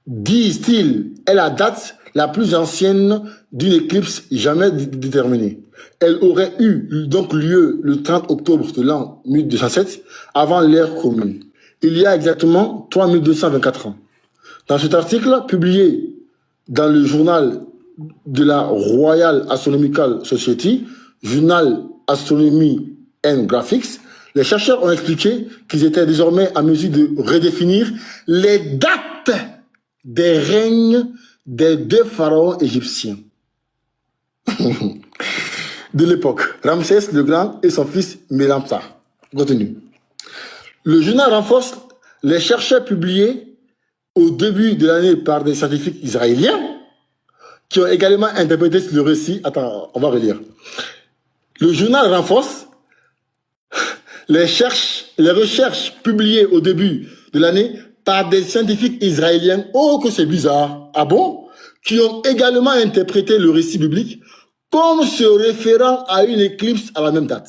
disent-ils est la date la plus ancienne d'une éclipse jamais déterminée. Elle aurait eu donc lieu le 30 octobre de l'an 1207, avant l'ère commune. Il y a exactement 3224 ans. Dans cet article, publié dans le journal de la Royal Astronomical Society, journal Astronomy and Graphics, les chercheurs ont expliqué qu'ils étaient désormais en mesure de redéfinir les dates des règnes des deux pharaons égyptiens de l'époque, Ramsès le Grand et son fils Menamta. Continue. Le journal renforce les chercheurs publiés au début de l'année par des scientifiques israéliens qui ont également interprété le récit. Attends, on va relire. Le journal renforce les recherches publiées au début de l'année par des scientifiques israéliens. Oh, que c'est bizarre. Ah bon? Qui ont également interprété le récit biblique comme se référant à une éclipse à la même date.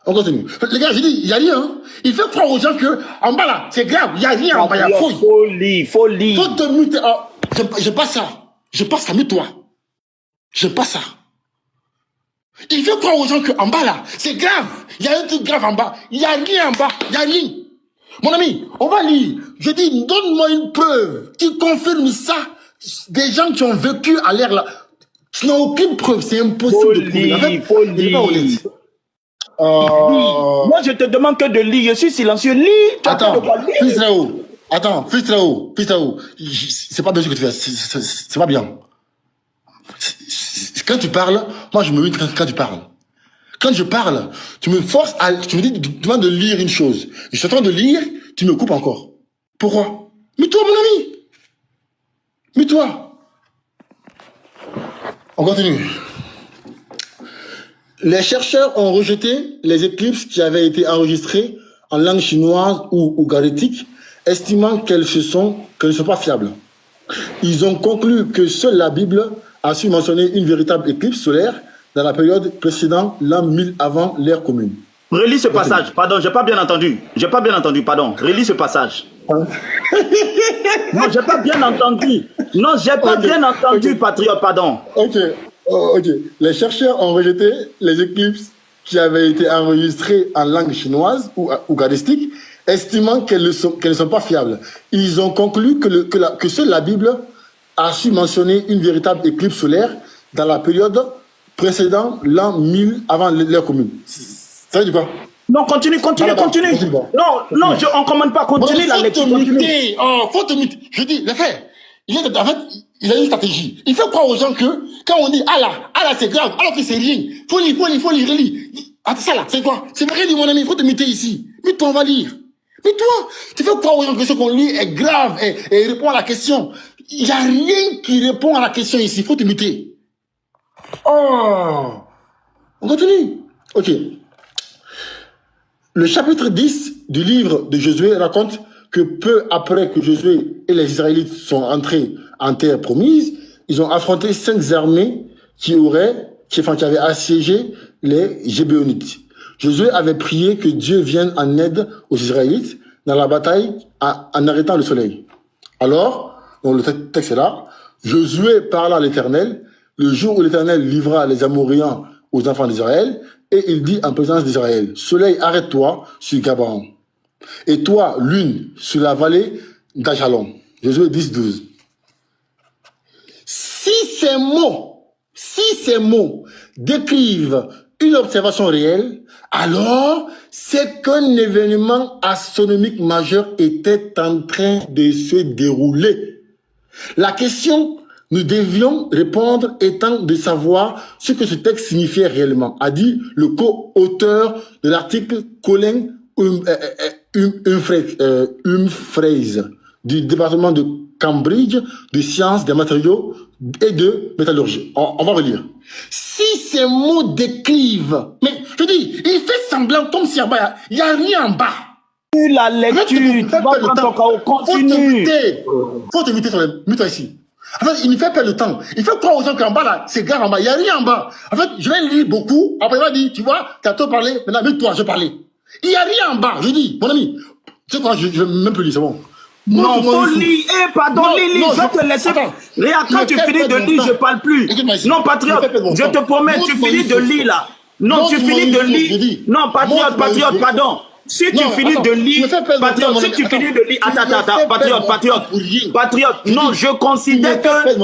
On continue. Les gars, j'ai dit, il n'y a rien. Hein. Il fait croire aux gens que en bas là, c'est grave, il n'y a rien en bas, il y a fouille. Folie. Faut te muter. Oh, je pas ça. Je pas ça, mute-toi. Je pas ça. Il fait croire aux gens qu'en bas là, c'est grave. Il y a un truc grave en bas. Il n'y a rien en bas. Il n'y a rien. Mon ami, on va lire. Je dis, donne-moi une preuve qui confirme ça. Des gens qui ont vécu à l'ère là. Tu n'as aucune preuve. C'est impossible de prouver. En fait, il n'est pas honnête. Moi, je te demande que de lire. Je suis silencieux. Lis. Attends, fils là-haut. Attends, fils là-haut. C'est pas bien ce que tu fais. C'est pas bien. Quand tu parles, moi je me mute quand tu parles. Quand je parle, tu me forces à, tu me dis, tu demandes de lire une chose. Je suis en train de lire, tu me coupes encore. Pourquoi? Mets-toi, mon ami. Mets-toi. On continue. Les chercheurs ont rejeté les éclipses qui avaient été enregistrées en langue chinoise ou ougaritique, estimant qu'elles ne sont pas fiables. Ils ont conclu que seule la Bible a su mentionner une véritable éclipse solaire dans la période précédant l'an 1000 avant l'ère commune. Relis ce passage. Pardon, j'ai pas bien entendu. J'ai pas bien entendu, pardon. Relis ce passage. Non, j'ai pas bien entendu. Non, j'ai pas bien entendu, patriote, pardon. Ok. Les chercheurs ont rejeté les éclipses qui avaient été enregistrées en langue chinoise ou ougandistique, estimant qu'elles ne sont pas fiables. Ils ont conclu que seule la Bible a su mentionner une véritable éclipse solaire dans la période précédant l'an 1000 avant l'ère commune. Ça veut dire quoi? Non, continue. Non, on ne commande pas. Continue la lecture. Faut te muter. Je dis, les faits. En fait, Il a une stratégie. Il fait croire aux gens que, quand on dit, ah là, c'est grave, alors que c'est rien. Faut lire, relis. Ah, ça là, c'est quoi? C'est vrai, dit mon ami, il faut te muter ici. Mute-toi, on va lire. Mais toi, tu fais croire aux gens que ce qu'on lit est grave et répond à la question. Il n'y a rien qui répond à la question ici, il faut te muter. Oh! On continue. Ok. Le chapitre 10 du livre de Josué raconte que peu après que Josué et les Israélites sont entrés en terre promise, ils ont affronté 5 armées qui avaient assiégé les Gébéonites. Josué avait prié que Dieu vienne en aide aux Israélites dans la bataille en arrêtant le soleil. Alors, dans le texte est là, Josué parla à l'Éternel le jour où l'Éternel livra les Amoréens aux enfants d'Israël, et il dit en présence d'Israël, soleil, arrête-toi sur Gabaon, et toi, lune, sur la vallée d'Ajalon. Josué 10, 12. Si ces mots décrivent une observation réelle, alors c'est qu'un événement astronomique majeur était en train de se dérouler. La question nous devions répondre étant de savoir ce que ce texte signifiait réellement, a dit le co-auteur de l'article Colin Humphreys du département de Cambridge de sciences des matériaux et de métallurgie. On va relire. Si ces mots décrivent, mais je dis, il fait semblant comme si en bas, il n'y a rien en bas. La lecture, tu vas prendre ton chaos, continue. Faut te muter sur les... Mute-toi ici. En fait, il me fait perdre le temps. Il fait croire aux gens qu'en bas, là, c'est grave en bas. Il n'y a rien en bas. En fait, je vais lire beaucoup. Après, il va dire, tu vois, tu as trop parlé. Maintenant, mute-toi, je parlais. Il n'y a rien en bas. Je dis, mon ami, tu sais quoi, je vais même plus lire, c'est bon. Non, faut lire. Eh, pardon, lis, je vais te laisser. Regarde, quand tu finis de lire, je ne parle plus. Non, patriote, je te promets, tu finis de lire, là. Non, tu finis de lire. Non, patriote, pardon. Si tu finis de lire, patriote, si tu finis de lire, attends, patriote, non, je considère que,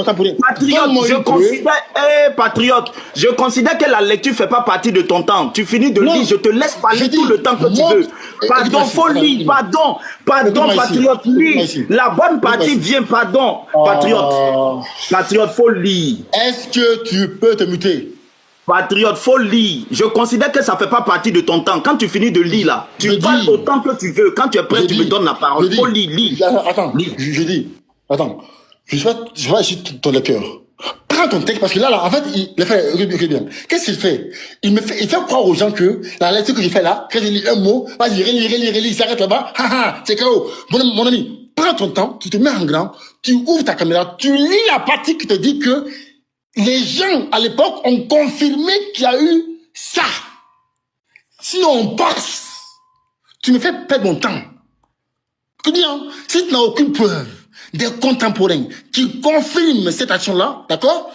patriote, je considère que la lecture fait pas partie de ton temps. Tu finis de lire, je te laisse parler tout le temps que tu veux. Pardon, faut lire, pardon, patriote, lis. La bonne partie vient, pardon, patriote, faut lire. Est-ce que tu peux te muter? Patriote, faut lire. Je considère que ça ne fait pas partie de ton temps. Quand tu finis de lire là, tu parles autant que tu veux. Quand tu es prêt, tu me donnes la parole. Faut lire. Attends, je dis. Attends. Je vais essayer ton lecteur. Prends ton texte parce que là, en fait, il fait bien. Qu'est-ce qu'il fait? Il fait croire aux gens que la lecture que j'ai fait là, quand je lis un mot, vas-y, relis, il s'arrête là-bas. C'est KO. Mon ami, prends ton temps, tu te mets en grand, tu ouvres ta caméra, tu lis la partie qui te dit que les gens, à l'époque, ont confirmé qu'il y a eu ça. Sinon, on passe. Tu me fais perdre mon temps. Je dis, hein, si tu n'as aucune preuve des contemporains qui confirment cette action-là, d'accord?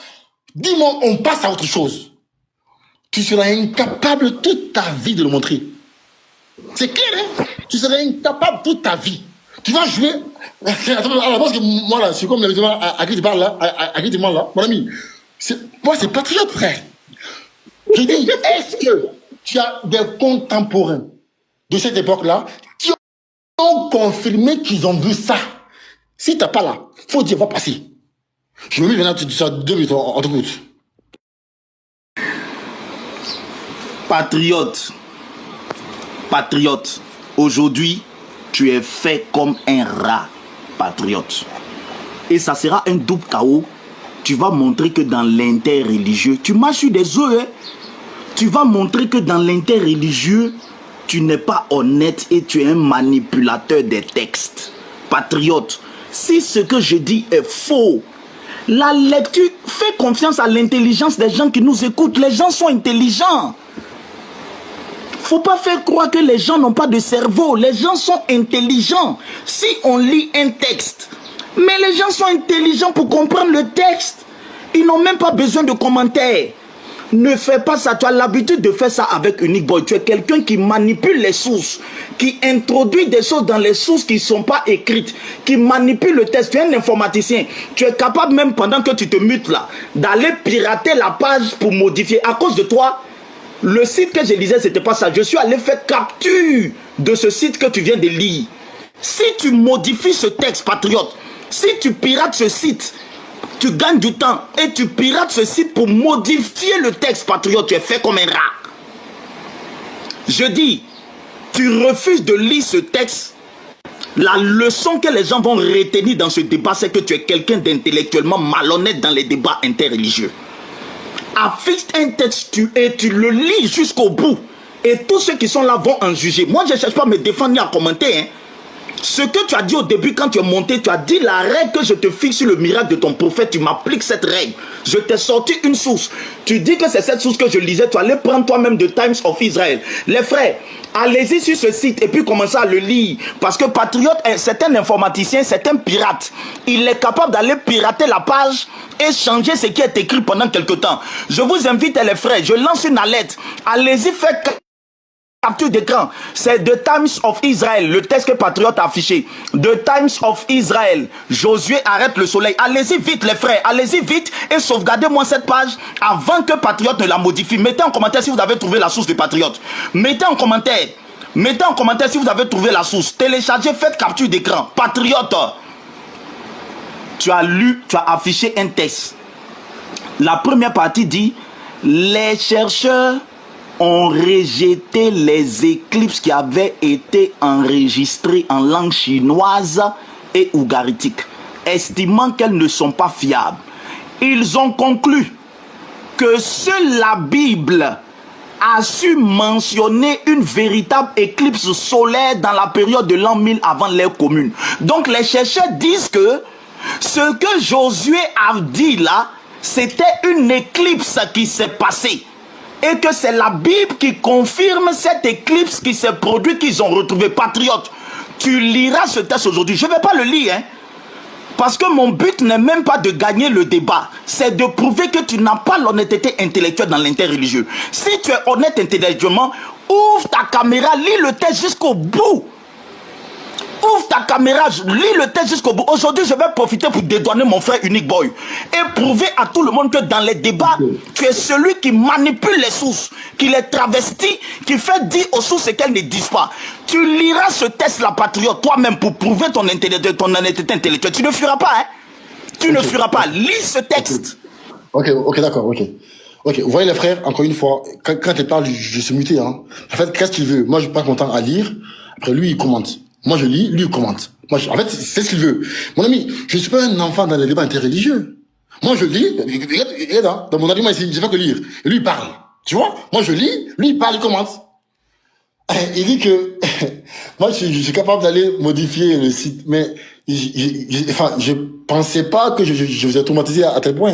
Dis-moi, on passe à autre chose. Tu seras incapable toute ta vie de le montrer. C'est clair, hein? Tu seras incapable toute ta vie. Tu vas jouer... Attends, à la base, moi, là, c'est comme l'événement à qui tu parles, là, à qui tu demandes, là, mon ami. Moi, c'est patriote, frère. Je dis, est-ce que tu as des contemporains de cette époque-là qui ont confirmé qu'ils ont vu ça? Si tu n'as pas là, faut dire, va passer. Je me mets maintenant, tu sors 2 minutes, on t'écoute. Patriote, aujourd'hui, tu es fait comme un rat, patriote. Et ça sera un double chaos. Tu vas montrer que dans l'interreligieux, tu marches sur des œufs, hein? Tu vas montrer que dans l'interreligieux, tu n'es pas honnête et tu es un manipulateur des textes. Patriote, si ce que je dis est faux, la lecture, fais confiance à l'intelligence des gens qui nous écoutent. Les gens sont intelligents. Faut pas faire croire que les gens n'ont pas de cerveau. Les gens sont intelligents. Si on lit un texte, mais les gens sont intelligents pour comprendre le texte. Ils n'ont même pas besoin de commentaires. Ne fais pas ça. Tu as l'habitude de faire ça avec Unique Boy. Tu es quelqu'un qui manipule les sources, qui introduit des choses dans les sources qui ne sont pas écrites, qui manipule le texte. Tu es un informaticien. Tu es capable même pendant que tu te mutes là, d'aller pirater la page pour modifier. À cause de toi, le site que je lisais, c'était pas ça. Je suis allé faire capture de ce site que tu viens de lire. Si tu modifies ce texte, patriote, si tu pirates ce site, Tu gagnes du temps et tu pirates ce site pour modifier le texte, patriote. Tu es fait comme un rat. Je dis, tu refuses de lire ce texte. La leçon que les gens vont retenir dans ce débat, c'est que tu es quelqu'un d'intellectuellement malhonnête dans les débats interreligieux. Affiche un texte et tu le lis jusqu'au bout. Et tous ceux qui sont là vont en juger. Moi, je ne cherche pas à me défendre ni à commenter. Hein. Ce que tu as dit au début quand tu es monté, tu as dit la règle que je te fixe sur le miracle de ton prophète, tu m'appliques cette règle. Je t'ai sorti une source. Tu dis que c'est cette source que je lisais, tu allais prendre toi-même de Times of Israel. Les frères, allez-y sur ce site et puis commencez à le lire. Parce que Patriote, c'est un informaticien, c'est un pirate. Il est capable d'aller pirater la page et changer ce qui est écrit pendant quelque temps. Je vous invite les frères, je lance une alerte. Allez-y, faites capture d'écran, c'est The Times of Israel, le texte que Patriote a affiché. The Times of Israel, Josué arrête le soleil. Allez-y vite les frères, allez-y vite et sauvegardez-moi cette page avant que Patriote ne la modifie. Mettez en commentaire si vous avez trouvé la source de Patriote. Mettez en commentaire si vous avez trouvé la source. Téléchargez, faites capture d'écran. Patriote, tu as lu, tu as affiché un texte. La première partie dit, les chercheurs ont rejeté les éclipses qui avaient été enregistrées en langue chinoise et ougaritique, estimant qu'elles ne sont pas fiables. Ils ont conclu que seule la Bible a su mentionner une véritable éclipse solaire dans la période de l'an 1000 avant l'ère commune. Donc les chercheurs disent que ce que Josué a dit là, c'était une éclipse qui s'est passée. Et que c'est la Bible qui confirme cette éclipse qui s'est produite, qu'ils ont retrouvé. Patriote, tu liras ce texte aujourd'hui. Je ne vais pas le lire, hein, parce que mon but n'est même pas de gagner le débat. C'est de prouver que tu n'as pas l'honnêteté intellectuelle dans l'interreligieux. Si tu es honnête intellectuellement, ouvre ta caméra, lis le texte jusqu'au bout. Ouvre ta caméra, lis le texte jusqu'au bout. Aujourd'hui, je vais profiter pour dédouaner mon frère Unique Boy et prouver à tout le monde que dans les débats, tu es celui qui manipule les sources, qui les travestit, qui fait dire aux sources ce qu'elles ne disent pas. Tu liras ce texte, la patriote, toi-même pour prouver ton honnêteté intellectuelle. Tu ne fuiras pas, hein? Tu ne fuiras pas. Lis ce texte. Ok, d'accord, ok. Ok, vous voyez les frères, encore une fois, quand il parle, je suis muté, hein. En fait, qu'est-ce qu'il veut? Moi, je passe mon temps à lire, après lui, il commente. Moi, je lis, lui, il commente. Moi, en fait, c'est ce qu'il veut. Mon ami, je ne suis pas un enfant dans les débats interreligieux. Moi, je lis, regarde, dans mon argument ici, je ne fais que lire. Et lui, il parle. Tu vois? Moi, je lis, lui, il parle, il commente. Il dit que, moi, je suis capable d'aller modifier le site, mais, je pensais pas que je vous ai traumatisé à tel point.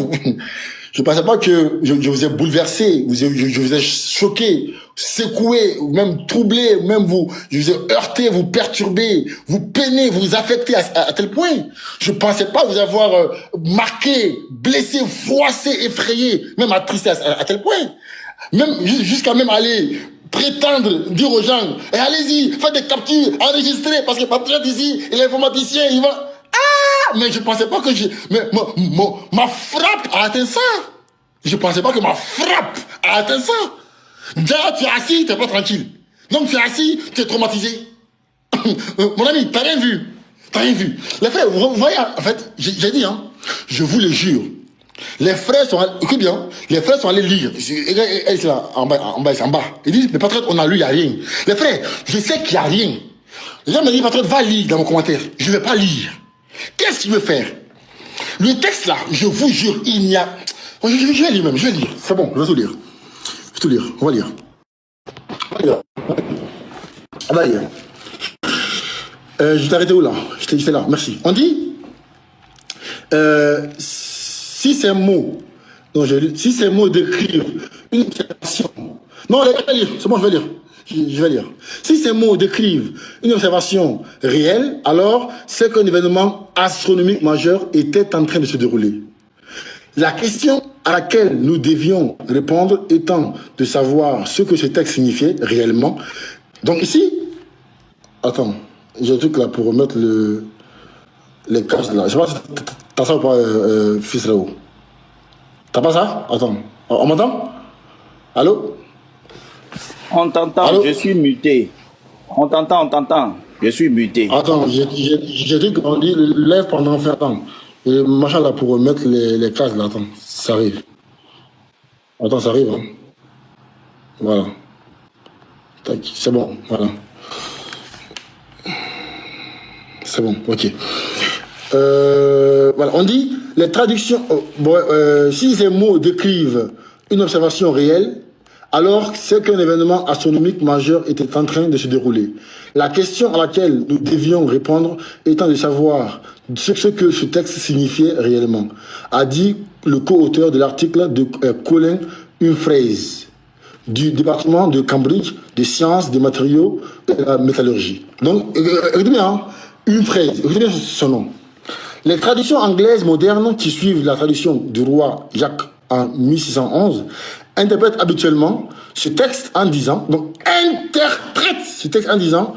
Je pensais pas que je vous ai bouleversé, je vous ai choqué, secoué, même troublé, même je vous ai heurté, vous perturbé, vous peiné, vous affecté à tel point. Je pensais pas vous avoir marqué, blessé, froissé, effrayé, même attristé à tel point. Même jusqu'à même aller prétendre dire aux gens, et allez-y, faites des captures, enregistrez, parce que Patriote ici, et l'informaticien, il va... Ah, mais je pensais pas que ma frappe a atteint ça. Je pensais pas que ma frappe a atteint ça. Déjà, tu es assis, tu n'es pas tranquille. Donc, tu es assis, tu es traumatisé. Mon ami, tu n'as rien vu. Tu n'as rien vu. Les frères, vous voyez, en fait, j'ai dit, hein, je vous le jure. Les frères sont allés, écoute bien, les frères sont allés lire. Elle est là, en bas. Ils disent, mais Patriote, on a lu, il n'y a rien. Les frères, je sais qu'il n'y a rien. Les gens me disent, Patriote, va lire dans mon commentaire. Je ne vais pas lire. Qu'est-ce qu'il veut faire? Le texte là, je vous jure, il n'y a... Je vais lire même, je vais lire. C'est bon, je vais tout lire. Je vais tout lire, on va lire. On va lire. Je t'ai arrêté où là? J'étais là, merci. On dit, si ces mots, non, si ces mots décrivent une observation... Non, je vais lire, c'est bon, je vais lire. Je vais lire. Si ces mots décrivent une observation réelle, alors c'est qu'un événement astronomique majeur était en train de se dérouler. La question à laquelle nous devions répondre étant de savoir ce que ce texte signifiait réellement. Donc ici, attends, j'ai un truc là pour remettre les caches là. Je sais pas si t'as ça ou pas, fils là-haut. T'as pas ça? Attends, on m'entend? Allô? On t'entend, je suis muté. On t'entend, je suis muté. Attends, j'ai dit qu'on dit lève pendant 20 ans. Et le machin là pour mettre les cases là, attends, ça arrive. Attends, ça arrive, hein. Voilà. Tac, c'est bon, voilà. C'est bon, ok. Voilà, on dit les traductions. Si ces mots décrivent une observation réelle, alors c'est qu'un événement astronomique majeur était en train de se dérouler. La question à laquelle nous devions répondre étant de savoir ce que ce texte signifiait réellement, a dit le co-auteur de l'article de Colin Humphreys du département de Cambridge des sciences des matériaux et de la métallurgie. Donc, écoutez bien, hein, Humphreys, écoutez bien son nom. Les traductions anglaises modernes qui suivent la traduction du roi Jacques en 1611 interprètent habituellement ce texte en disant, donc interprètent ce texte en disant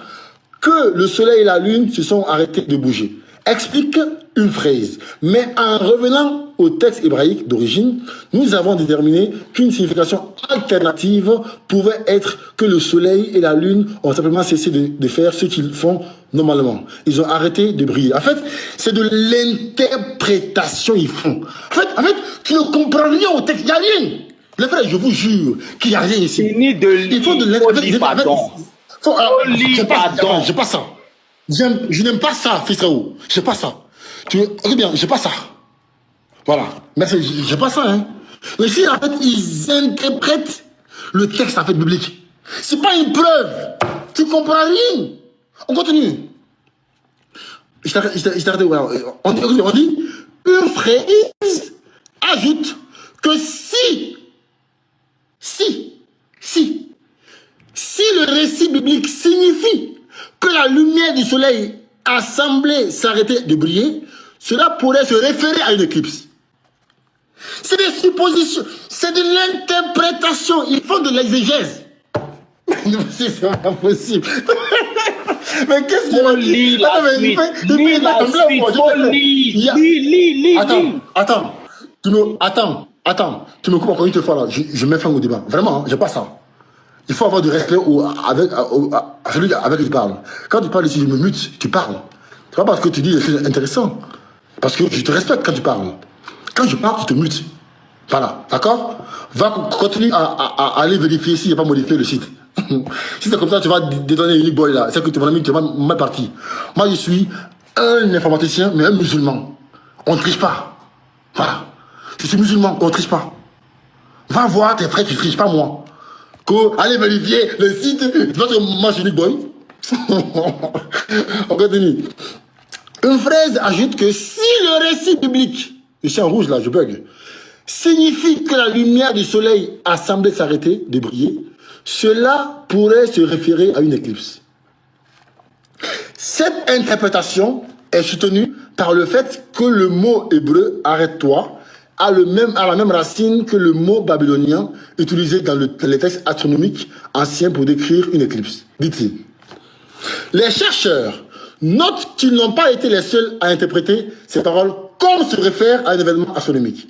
que le soleil et la lune se sont arrêtés de bouger. Explique une phrase. Mais en revenant au texte hébraïque d'origine, nous avons déterminé qu'une signification alternative pouvait être que le soleil et la lune ont simplement cessé de faire ce qu'ils font normalement. Ils ont arrêté de briller. En fait, c'est de l'interprétation qu'ils font. En fait, tu ne comprends rien au texte, il n'y a rien. Les frères, je vous jure qu'il n'y a rien ici. Il faut de l'interprétation. J'ai pas ça. Je n'aime pas ça, fils Raoult. J'ai pas ça. Regarde bien, j'ai pas ça. Voilà. Merci, j'ai pas ça, hein. Mais si, en fait, ils interprètent le texte, en fait, biblique. C'est pas une preuve. Tu comprends rien. On continue. Je t'ai arrêté. On dit, une phrase ajoute que si le récit biblique signifie que la lumière du soleil a semblé s'arrêter de briller, cela pourrait se référer à une éclipse. C'est des suppositions, c'est de l'interprétation, ils font de l'exégèse. C'est pas possible. Mais qu'est-ce qu'il a dit? Attends, tu me coupes encore une fois là, je mets fin au débat. Vraiment, j'ai pas ça. Il faut avoir du respect à celui avec qui tu parles. Quand tu parles ici, je me mute, tu parles. C'est pas parce que tu dis des choses intéressantes. Parce que je te respecte quand tu parles. Quand je parle, tu te mutes. Voilà, d'accord? Va continuer à aller vérifier s'il n'y a pas modifié le site. Si c'est comme ça, tu vas dédonner Unique Boy là. C'est que mon ami, tu vas mal parti. Moi, je suis un informaticien, mais un musulman. On ne triche pas. Voilà. Je suis musulman, on ne triche pas. Va voir tes frères, tu ne triches pas moi. Allez vérifier le site. Tu vois que moi, je suis Unique Boy. On continue. Une phrase ajoute que si le récit biblique, je suis en rouge là, je bug, signifie que la lumière du soleil a semblé s'arrêter de briller, cela pourrait se référer à une éclipse. Cette interprétation est soutenue par le fait que le mot hébreu « arrête-toi » a la même racine que le mot babylonien utilisé dans les textes astronomiques anciens pour décrire une éclipse, dit-il. Les chercheurs notent qu'ils n'ont pas été les seuls à interpréter ces paroles comme se réfèrent à un événement astronomique.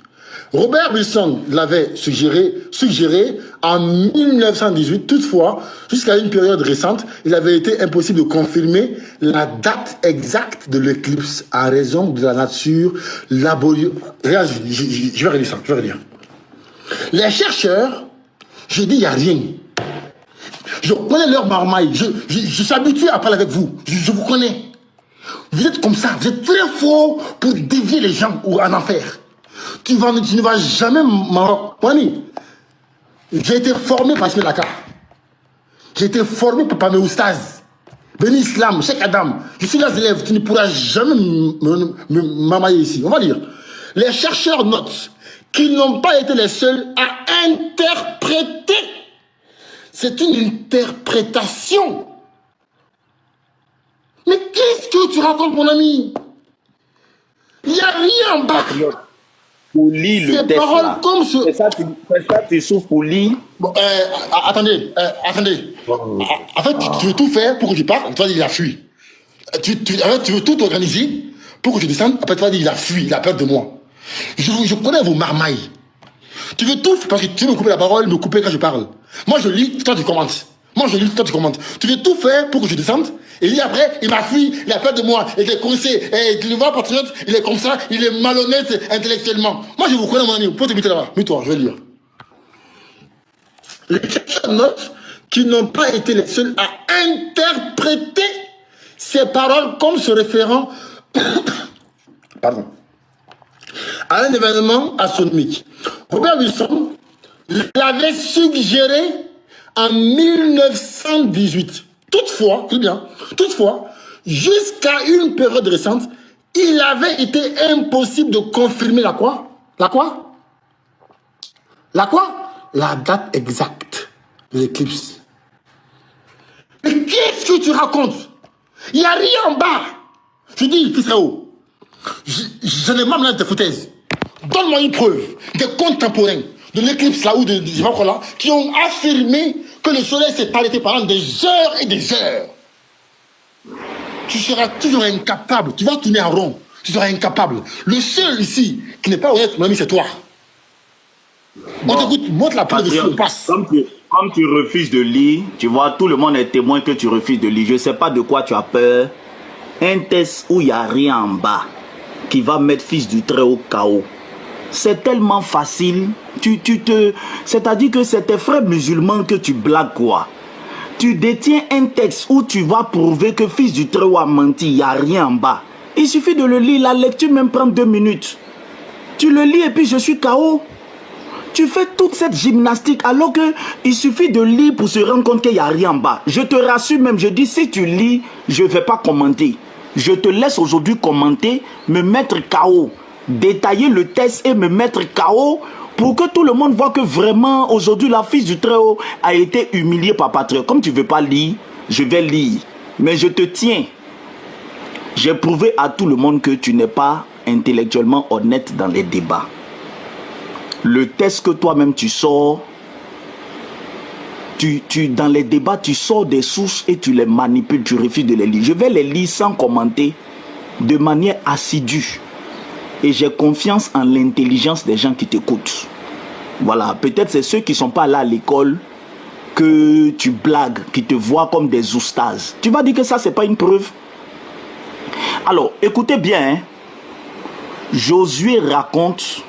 Robert Wilson l'avait suggéré en 1918. Toutefois, jusqu'à une période récente, il avait été impossible de confirmer la date exacte de l'éclipse en raison de la nature laborieuse. Regarde, je vais relire ça, je vais relire. Les chercheurs, je dis, il n'y a rien. Je connais leur marmaille, je suis habitué à parler avec vous, je vous connais. Vous êtes comme ça, vous êtes très fort pour dévier les gens ou en enfer. Tu ne vas jamais Maroc. Mon ami, j'ai été formé par Ismaël Laka. J'ai été formé par mes oustaz. Béni Islam, Cheikh Adam. Je suis là, élève, tu ne pourras jamais m'amailler ici. On va lire. Les chercheurs notent qu'ils n'ont pas été les seuls à interpréter. C'est une interprétation. Mais qu'est-ce que tu racontes, mon ami? Il n'y a rien en bas. Pour lire le texte là. C'est ça, tu souffres pour lire. Bon, attendez. En fait, tu veux tout faire pour que je parle. Tu vas dire il a fui. Tu veux tout organiser pour que je descende. Après, tu vas dire il a fui, il a peur de moi. Je connais vos marmailles. Tu veux tout parce que tu veux me couper la parole, me couper quand je parle. Moi, je lis, toi, tu commentes. Moi, je lis, toi, tu commentes. Tu veux tout faire pour que je descende. Et lui, après, il m'a fui, il a peur de moi, il est coincé. Et tu le vois, patriote, il est comme ça, il est malhonnête intellectuellement. Moi, je vous connais, mon ami. Faut te mettez là-bas. Mets-toi, je vais lire. Les chercheurs notent qu'ils n'ont pas été les seuls à interpréter ces paroles comme se référant pardon, à un événement astronomique. Robert Wilson l'avait suggéré en 1918. Toutefois, c'est bien, toutefois, jusqu'à une période récente, il avait été impossible de confirmer la quoi? La quoi? La quoi? La date exacte de l'éclipse. Mais qu'est-ce que tu racontes? Il n'y a rien en bas. Je dis, fils Raoult, je n'ai même là de foutaise. Donne-moi une preuve des contemporains de l'éclipse là ou de là qui ont affirmé que le soleil s'est arrêté pendant des heures et des heures. Tu seras toujours incapable. Tu vas tourner en rond. Tu seras incapable. Le seul ici qui n'est pas honnête, mon ami, c'est toi. On t'écoute, montre la preuve de ce qui passe. Comme tu refuses de lire, tu vois, tout le monde est témoin que tu refuses de lire. Je ne sais pas de quoi tu as peur. Un test où il n'y a rien en bas qui va mettre fils du très haut chaos. C'est tellement facile. C'est-à-dire que c'est tes frères musulmans que tu blagues quoi. Tu détiens un texte où tu vas prouver que fils du très haut a menti. Il n'y a rien en bas. Il suffit de le lire. La lecture même prend 2 minutes. Tu le lis et puis je suis KO. Tu fais toute cette gymnastique alors qu'il suffit de lire pour se rendre compte qu'il n'y a rien en bas. Je te rassure même, je dis si tu lis, je ne vais pas commenter. Je te laisse aujourd'hui commenter, me mettre KO, détailler le test et me mettre KO pour que tout le monde voit que vraiment aujourd'hui la fils du Très-Haut a été humiliée par Patriote. Comme tu ne veux pas lire, je vais lire. Mais je te tiens. J'ai prouvé à tout le monde que tu n'es pas intellectuellement honnête dans les débats. Le test que toi-même tu sors, dans les débats, tu sors des sources et tu les manipules, tu refuses de les lire. Je vais les lire sans commenter, de manière assidue. Et j'ai confiance en l'intelligence des gens qui t'écoutent. Voilà, peut-être c'est ceux qui ne sont pas là à l'école que tu blagues, qui te voient comme des oustas. Tu vas dire que ça, ce n'est pas une preuve. Alors, écoutez bien, hein. Josué raconte...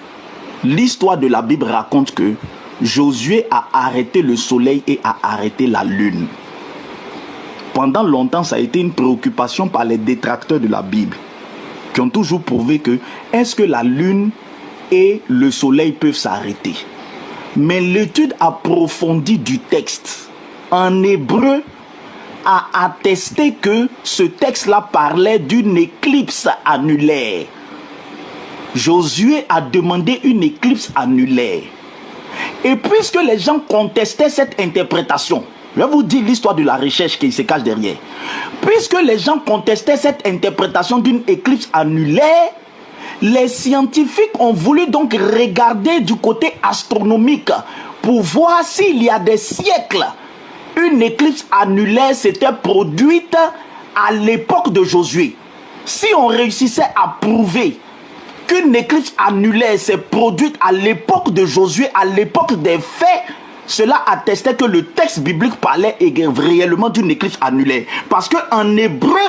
L'histoire de la Bible raconte que Josué a arrêté le soleil et a arrêté la lune. Pendant longtemps, ça a été une préoccupation par les détracteurs de la Bible, qui ont toujours prouvé que est-ce que la lune et le soleil peuvent s'arrêter? Mais l'étude approfondie du texte en hébreu a attesté que ce texte-là parlait d'une éclipse annulaire. Josué a demandé une éclipse annulaire. Et puisque les gens contestaient cette interprétation, je vais vous dire l'histoire de la recherche qui se cache derrière. Puisque les gens contestaient cette interprétation d'une éclipse annulaire, les scientifiques ont voulu donc regarder du côté astronomique pour voir s'il y a des siècles, une éclipse annulaire s'était produite à l'époque de Josué. Si on réussissait à prouver qu'une éclipse annulaire s'est produite à l'époque de Josué, à l'époque des faits, cela attestait que le texte biblique parlait réellement d'une éclipse annulaire. Parce qu'en hébreu,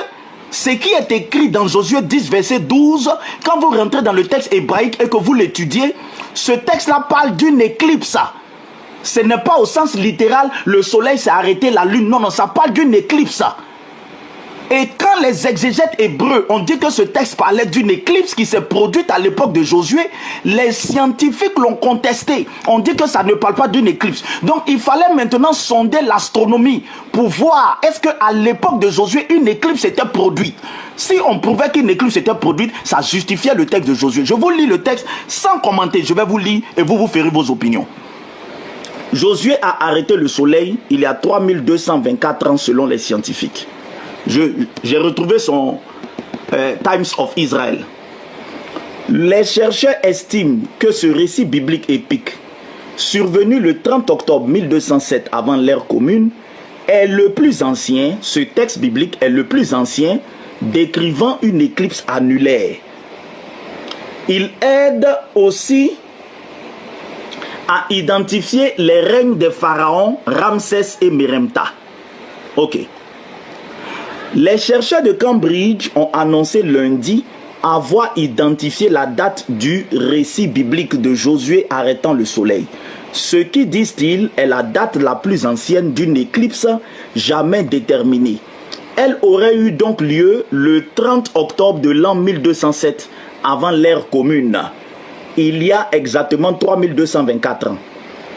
ce qui est écrit dans Josué 10, verset 12, quand vous rentrez dans le texte hébraïque et que vous l'étudiez, ce texte-là parle d'une éclipse. Ce n'est pas au sens littéral, le soleil s'est arrêté, la lune. Non, non, ça parle d'une éclipse. Et quand les exégètes hébreux ont dit que ce texte parlait d'une éclipse qui s'est produite à l'époque de Josué, les scientifiques l'ont contesté. On dit que ça ne parle pas d'une éclipse. Donc il fallait maintenant sonder l'astronomie pour voir est-ce qu'à l'époque de Josué, une éclipse s'était produite. Si on prouvait qu'une éclipse s'était produite, ça justifiait le texte de Josué. Je vous lis le texte sans commenter. Je vais vous lire et vous ferez vos opinions. Josué a arrêté le soleil il y a 3224 ans selon les scientifiques. J'ai retrouvé son Times of Israel. Les chercheurs estiment que ce récit biblique épique, survenu le 30 octobre 1207 avant l'ère commune, est le plus ancien, ce texte biblique est le plus ancien décrivant une éclipse annulaire. Il aide aussi à identifier les règnes des pharaons Ramsès et Meremta. Ok. Les chercheurs de Cambridge ont annoncé lundi avoir identifié la date du récit biblique de Josué arrêtant le soleil. Ce qui, disent-ils, est la date la plus ancienne d'une éclipse jamais déterminée. Elle aurait eu donc lieu le 30 octobre de l'an 1207, avant l'ère commune, il y a exactement 3224 ans.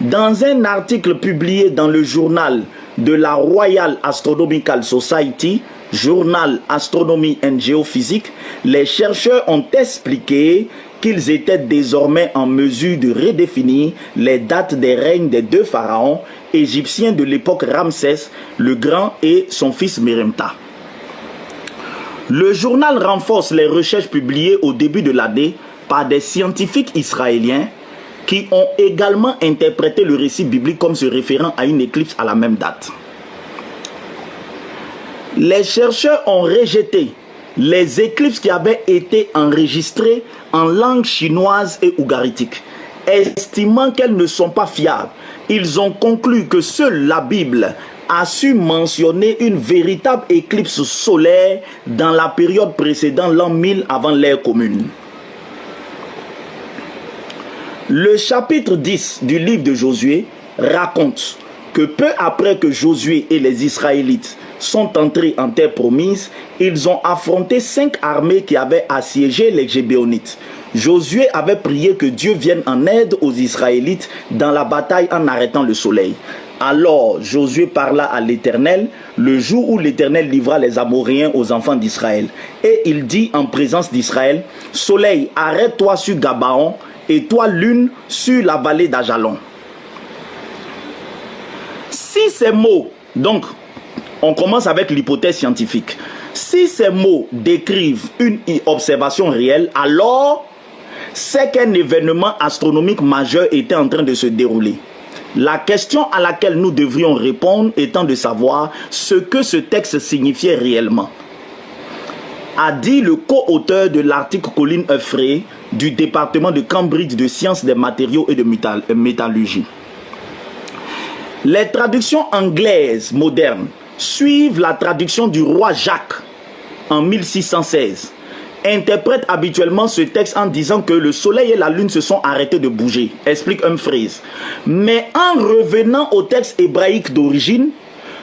Dans un article publié dans le journal de la Royal Astronomical Society, journal Astronomy and Geophysics, les chercheurs ont expliqué qu'ils étaient désormais en mesure de redéfinir les dates des règnes des deux pharaons égyptiens de l'époque Ramsès le Grand et son fils Meremta. Le journal renforce les recherches publiées au début de l'année par des scientifiques israéliens qui ont également interprété le récit biblique comme se référant à une éclipse à la même date. Les chercheurs ont rejeté les éclipses qui avaient été enregistrées en langue chinoise et ougaritique, estimant qu'elles ne sont pas fiables. Ils ont conclu que seule la Bible a su mentionner une véritable éclipse solaire dans la période précédant l'an 1000 avant l'ère commune. Le chapitre 10 du livre de Josué raconte que peu après que Josué et les Israélites sont entrés en terre promise, ils ont affronté 5 armées qui avaient assiégé les Gébéonites. Josué avait prié que Dieu vienne en aide aux Israélites dans la bataille en arrêtant le soleil. Alors Josué parla à l'Éternel le jour où l'Éternel livra les Amoréens aux enfants d'Israël. Et il dit en présence d'Israël, « Soleil, arrête-toi sur Gabaon, et toi lune sur la vallée d'Ajalon. » Si ces mots, donc on commence avec l'hypothèse scientifique, si ces mots décrivent une observation réelle, alors c'est qu'un événement astronomique majeur était en train de se dérouler. La question à laquelle nous devrions répondre étant de savoir ce que ce texte signifiait réellement, a dit le co-auteur de l'article Colin Humphrey du département de Cambridge de sciences des matériaux et de métallurgie. Les traductions anglaises modernes suivent la traduction du roi Jacques en 1616. Interprète habituellement ce texte en disant que le soleil et la lune se sont arrêtés de bouger, explique Humphreys. Mais en revenant au texte hébraïque d'origine,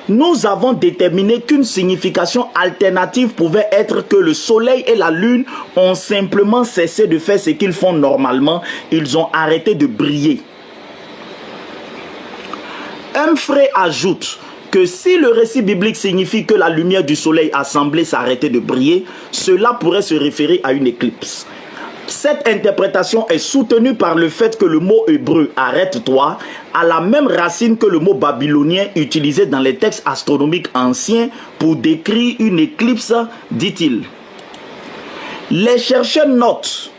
nous avons déterminé qu'une signification alternative pouvait être que le soleil et la lune ont simplement cessé de faire ce qu'ils font normalement, ils ont arrêté de briller. Humphrey ajoute que si le récit biblique signifie que la lumière du soleil a semblé s'arrêter de briller, cela pourrait se référer à une éclipse. Cette interprétation est soutenue par le fait que le mot hébreu « arrête-toi » a la même racine que le mot babylonien utilisé dans les textes astronomiques anciens pour décrire une éclipse, dit-il. Les chercheurs notent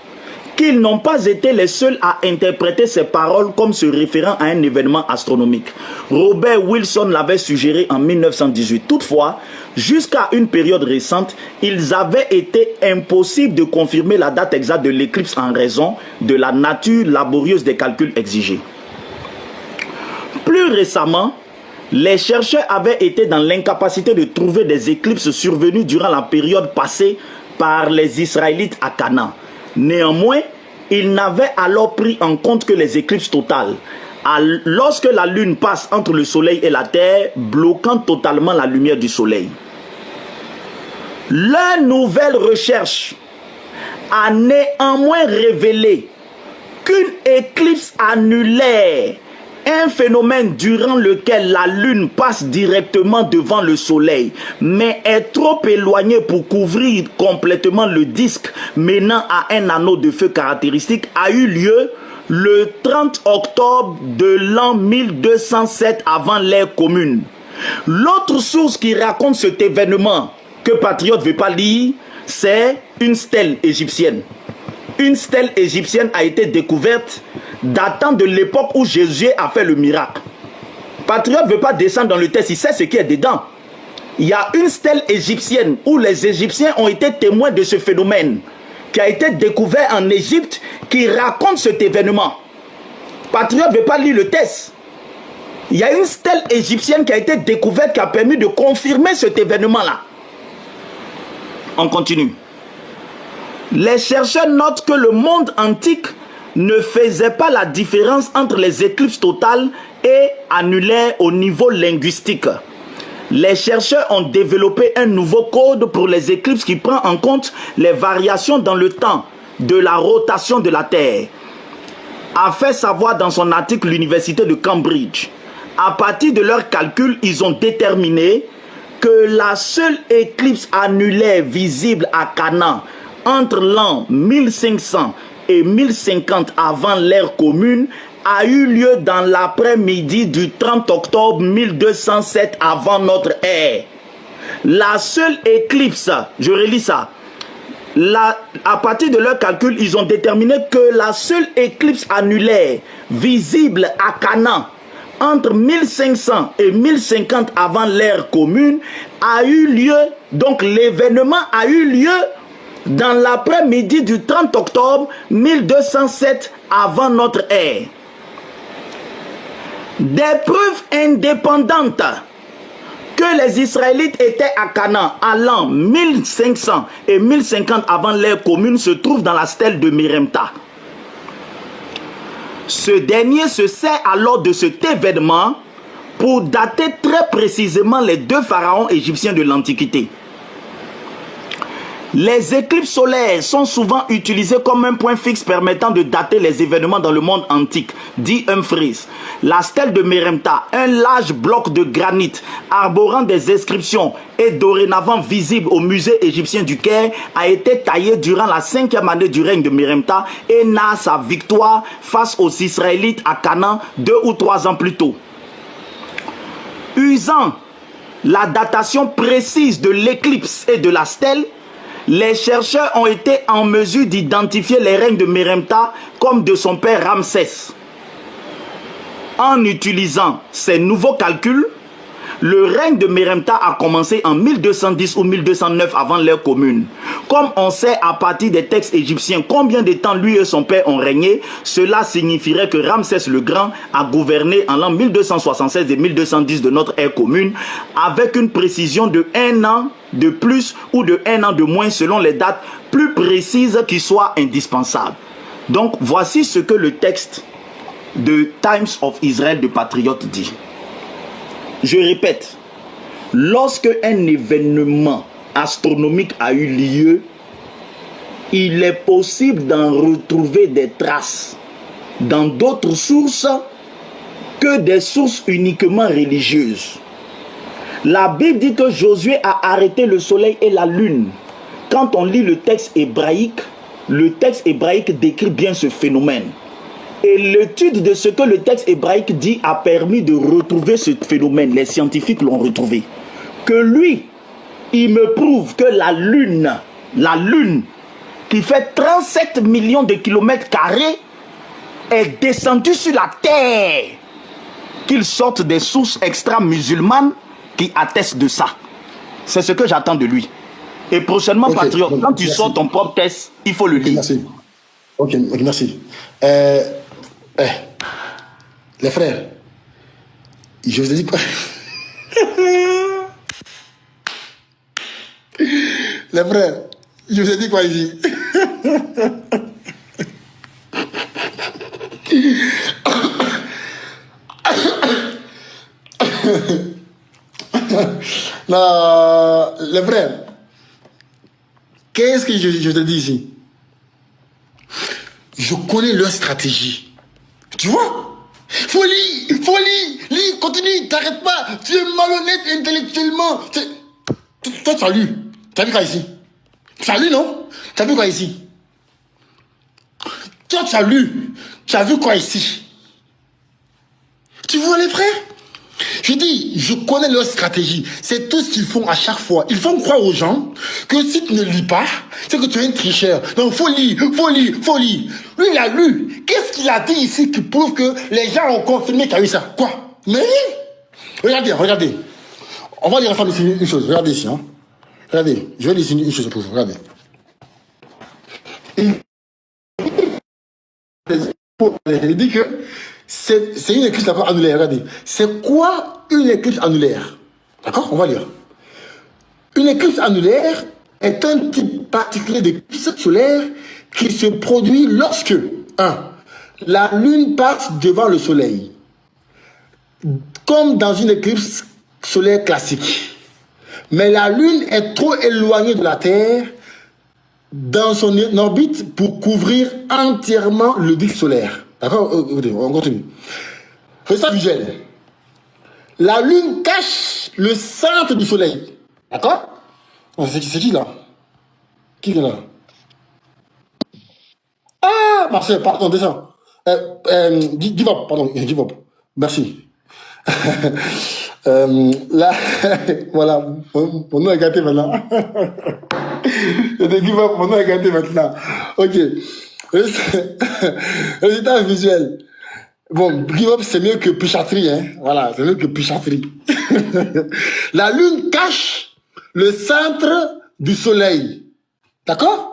qu'ils n'ont pas été les seuls à interpréter ces paroles comme se référant à un événement astronomique. Robert Wilson l'avait suggéré en 1918. Toutefois, jusqu'à une période récente, il avait été impossible de confirmer la date exacte de l'éclipse en raison de la nature laborieuse des calculs exigés. Plus récemment, les chercheurs avaient été dans l'incapacité de trouver des éclipses survenues durant la période passée par les Israélites à Canaan. Néanmoins, ils n'avaient alors pris en compte que les éclipses totales, lorsque la lune passe entre le soleil et la terre, bloquant totalement la lumière du soleil. Leur nouvelle recherche a néanmoins révélé qu'une éclipse annulaire, un phénomène durant lequel la lune passe directement devant le soleil, mais est trop éloignée pour couvrir complètement le disque menant à un anneau de feu caractéristique, a eu lieu le 30 octobre de l'an 1207 avant l'ère commune. L'autre source qui raconte cet événement que Patriote ne veut pas lire, c'est une stèle égyptienne. Une stèle égyptienne a été découverte datant de l'époque où Jésus a fait le miracle. Patriote ne veut pas descendre dans le texte, il sait ce qui est dedans. Il y a une stèle égyptienne où les Égyptiens ont été témoins de ce phénomène qui a été découvert en Égypte, qui raconte cet événement. Patriote ne veut pas lire le texte. Il y a une stèle égyptienne qui a été découverte, qui a permis de confirmer cet événement-là. On continue. Les chercheurs notent que le monde antique ne faisait pas la différence entre les éclipses totales et annulaires au niveau linguistique. Les chercheurs ont développé un nouveau code pour les éclipses qui prend en compte les variations dans le temps de la rotation de la Terre. A fait savoir dans son article l'université de Cambridge. À partir de leurs calculs, ils ont déterminé que la seule éclipse annulaire visible à Canaan entre l'an 1500 et 1050 avant l'ère commune a eu lieu dans l'après-midi du 30 octobre 1207 avant notre ère. La seule éclipse, je relis ça, à partir de leurs calculs, ils ont déterminé que la seule éclipse annulaire visible à Canaan entre 1500 et 1050 avant l'ère commune a eu lieu, donc l'événement a eu lieu dans l'après-midi du 30 octobre 1207 avant notre ère. Des preuves indépendantes que les Israélites étaient à Canaan à l'an 1500 et 1050 avant l'ère commune se trouvent dans la stèle de Meremta. Ce dernier se sert alors de cet événement pour dater très précisément les deux pharaons égyptiens de l'Antiquité. Les éclipses solaires sont souvent utilisées comme un point fixe permettant de dater les événements dans le monde antique, dit Humphreys. La stèle de Meremta, un large bloc de granit arborant des inscriptions et dorénavant visible au musée égyptien du Caire, a été taillée durant la 5e année du règne de Meremta et narre sa victoire face aux Israélites à Canaan 2 ou 3 ans plus tôt. Usant la datation précise de l'éclipse et de la stèle, les chercheurs ont été en mesure d'identifier les règnes de Meremta comme de son père Ramsès. En utilisant ces nouveaux calculs, le règne de Meremta a commencé en 1210 ou 1209 avant l'ère commune. Comme on sait à partir des textes égyptiens combien de temps lui et son père ont régné, cela signifierait que Ramsès le Grand a gouverné en l'an 1276 et 1210 de notre ère commune, avec une précision de 1 an de plus ou de 1 an de moins selon les dates plus précises qui soient indispensables. Donc voici ce que le texte de Times of Israel de Patriote dit. Je répète, lorsque un événement astronomique a eu lieu, il est possible d'en retrouver des traces dans d'autres sources que des sources uniquement religieuses. La Bible dit que Josué a arrêté le soleil et la lune. Quand on lit le texte hébraïque décrit bien ce phénomène. Et l'étude de ce que le texte hébraïque dit a permis de retrouver ce phénomène. Les scientifiques l'ont retrouvé. Que lui, il me prouve que la lune, qui fait 37 millions de kilomètres carrés, est descendue sur la terre. Qu'il sorte des sources extra-musulmanes qui attestent de ça. C'est ce que j'attends de lui. Et prochainement, okay, Patriote, quand tu sors ton propre test, il faut le lire. Merci. Ok, merci. Les frères, je vous ai dit quoi? Les frères, je vous ai dit quoi ici? Non, les frères, qu'est-ce que je te dis ici? Je connais leur stratégie. Tu vois? Faut lire, continue, t'arrêtes pas. Tu es malhonnête intellectuellement. Toi, tu as lu. Tu as vu quoi ici? Tu as lu, non? Tu as vu quoi ici? Toi, tu as lu. Tu as vu quoi ici? Tu vois les frères? Je dis, je connais leur stratégie. C'est tout ce qu'ils font à chaque fois. Ils font croire aux gens que si tu ne lis pas, c'est que tu es un tricheur. Donc, faut lire. Lui, il a lu. Qu'est-ce qu'il a dit ici qui prouve que les gens ont confirmé qu'il y a eu ça? Quoi? Mais regardez. On va dire ensemble une chose. Regardez ici. Hein. Regardez. Je vais dire une chose pour vous. Regardez. Il dit que C'est une éclipse annulaire, regardez. C'est quoi une éclipse annulaire? D'accord? On va lire. Une éclipse annulaire est un type particulier d'éclipse solaire qui se produit lorsque 1. La Lune passe devant le Soleil, comme dans une éclipse solaire classique. Mais la Lune est trop éloignée de la Terre dans son orbite pour couvrir entièrement le disque solaire. D'accord? On continue. Résultat visuel. La Lune cache le centre du Soleil. D'accord? C'est qui là? Qui est là? Ah, Marcel, pardon, descends. Give up, pardon, give up. Merci. Là, voilà, mon nom est gâté maintenant. Je te give up, mon nom est gâté maintenant. Ok. Résultat visuel. Bon, give up, c'est mieux que pichâterie, hein. Voilà, c'est mieux que pichâterie. La Lune cache le centre du Soleil. D'accord?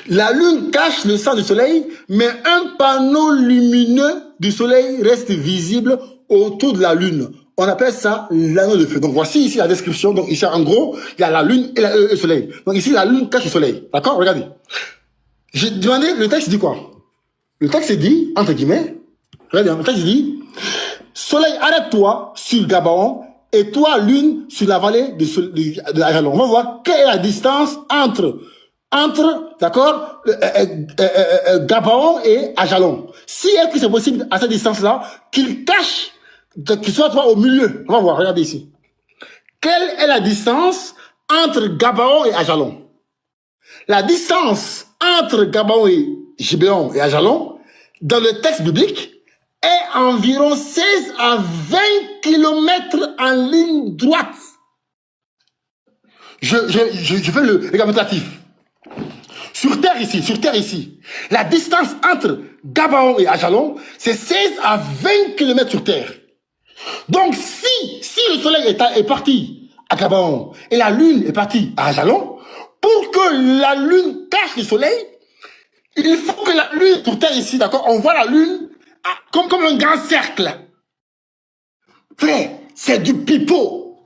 La Lune cache le centre du Soleil, mais un panneau lumineux du Soleil reste visible autour de la Lune. On appelle ça l'anneau de feu. Donc voici ici la description. Donc ici, en gros, il y a la Lune et le Soleil. Donc ici, la Lune cache le Soleil. D'accord? Regardez. J'ai demandé, le texte dit quoi? Le texte dit, entre guillemets, regardez, le texte dit, Soleil, arrête-toi sur Gabaon, et toi, Lune, sur la vallée de Ajalon. On va voir quelle est la distance entre d'accord, Gabaon et Ajalon. Si est-ce que c'est possible à cette distance-là, qu'il cache, qu'il soit toi au milieu. On va voir, regardez ici. Quelle est la distance entre Gabaon et Ajalon? La distance entre Gabaon et Gibéon et Ajalon, dans le texte biblique, est environ 16 à 20 km en ligne droite. Je fais le récapitulatif. Sur terre ici, la distance entre Gabaon et Ajalon, c'est 16 à 20 km sur terre. Donc si le Soleil est parti à Gabaon et la Lune est partie à Ajalon, pour que la Lune cache le Soleil, il faut que la Lune, sur terre ici, d'accord, on voit la Lune comme un grand cercle. Frère, c'est du pipeau.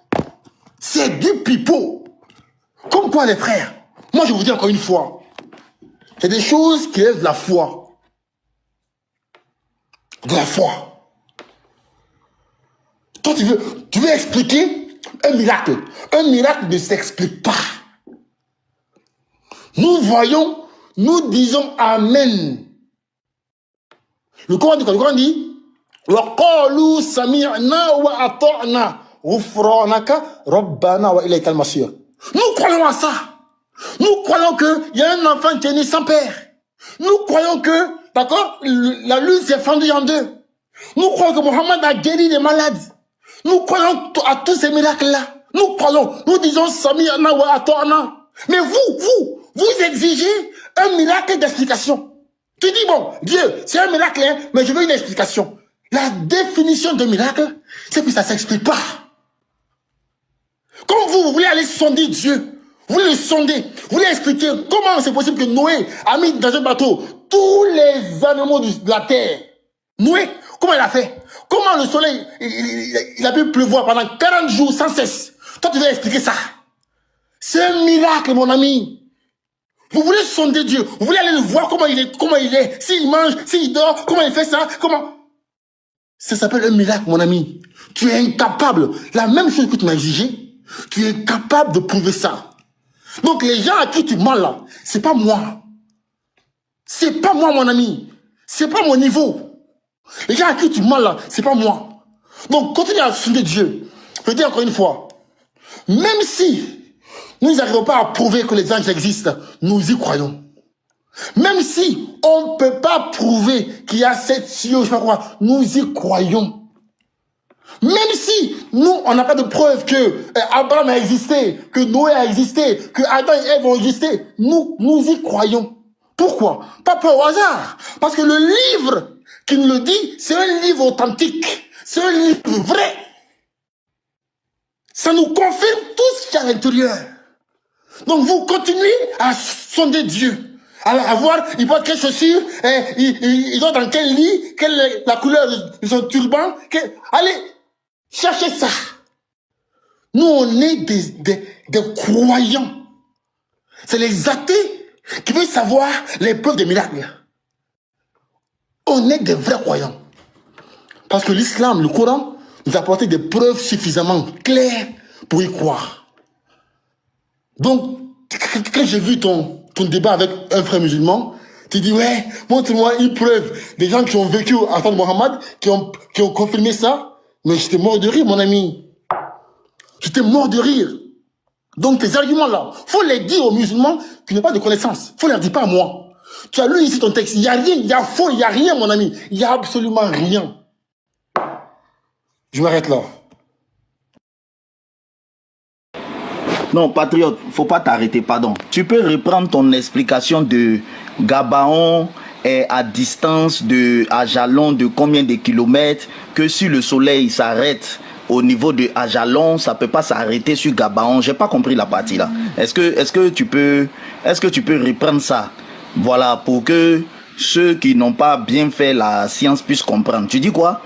C'est du pipeau. Comme quoi les frères, moi je vous dis encore une fois, c'est des choses qui lèvent la foi. De la foi. Toi, tu veux expliquer un miracle. Un miracle ne s'explique pas. Nous voyons, nous disons Amen. Le Coran dit quoi? Le Coran dit وَقَالُوا سَمِعْنَا وَأَطَعْنَا غُفْرَانَكَ رَبَّنَا وَإِلَيْكَ الْمَصِيرُ. Nous croyons à ça. Nous croyons qu'il y a un enfant qui est né sans père. Nous croyons que, d'accord, la lune s'est fendue en deux. Nous croyons que Mohammed a guéri des malades. Nous croyons à tous ces miracles-là. Nous croyons, nous disons Sami'na wa ata'na. Mais vous exigez un miracle d'explication. Tu dis, bon, Dieu, c'est un miracle, hein, mais je veux une explication. La définition de miracle, c'est que ça ne s'explique pas. Comme vous voulez aller sonder Dieu, vous voulez le sonder, vous voulez expliquer comment c'est possible que Noé a mis dans un bateau tous les animaux de la terre. Noé, comment il a fait? Comment le soleil, il a pu pleuvoir pendant 40 jours sans cesse? Toi, tu veux expliquer ça? C'est un miracle, mon ami. Vous voulez sonder Dieu, vous voulez aller le voir comment il est, s'il mange, s'il dort, comment il fait ça, comment... Ça s'appelle un miracle, mon ami. Tu es incapable. La même chose que tu m'as exigé, tu es incapable de prouver ça. Donc les gens à qui tu mens là, c'est pas moi. C'est pas moi, mon ami. C'est pas mon niveau. Les gens à qui tu mens là, c'est pas moi. Donc continue à sonder Dieu. Je dis encore une fois, même si nous n'arrivons pas à prouver que les anges existent, nous y croyons. Même si on ne peut pas prouver qu'il y a 7 cieux, je sais pas quoi, nous y croyons. Même si nous, on n'a pas de preuve que Abraham a existé, que Noé a existé, que Adam et Ève ont existé, nous y croyons. Pourquoi? Pas au hasard. Parce que le livre qui nous le dit, c'est un livre authentique. C'est un livre vrai. Ça nous confirme tout ce qu'il y a à l'intérieur. Donc vous continuez à sonder Dieu. À voir, ils portent quelles chaussures, ils ont dans quel lit, quelle est la couleur de son turban. Allez, cherchez ça. Nous, on est des croyants. C'est les athées qui veulent savoir les preuves des miracles. On est des vrais croyants. Parce que l'islam, le Coran, nous a apporté des preuves suffisamment claires pour y croire. Donc, quand j'ai vu ton débat avec un frère musulman, tu dis, ouais, montre-moi une preuve des gens qui ont vécu en temps de Mohammed, qui ont confirmé ça. Mais j'étais mort de rire, mon ami. J'étais mort de rire. Donc, tes arguments-là, faut les dire aux musulmans qui n'ont pas de connaissances. Faut leur dire pas à moi. Tu as lu ici ton texte. Il n'y a rien, il y a faux, il n'y a rien, mon ami. Il n'y a absolument rien. Je m'arrête là. Non, patriote, faut pas t'arrêter, pardon. Tu peux reprendre ton explication de Gabaon est à distance de Ajalon de combien de kilomètres, que si le soleil s'arrête au niveau de Ajalon, ça peut pas s'arrêter sur Gabaon. J'ai pas compris la partie là. Est-ce que tu peux reprendre ça? Voilà, pour que ceux qui n'ont pas bien fait la science puissent comprendre. Tu dis quoi?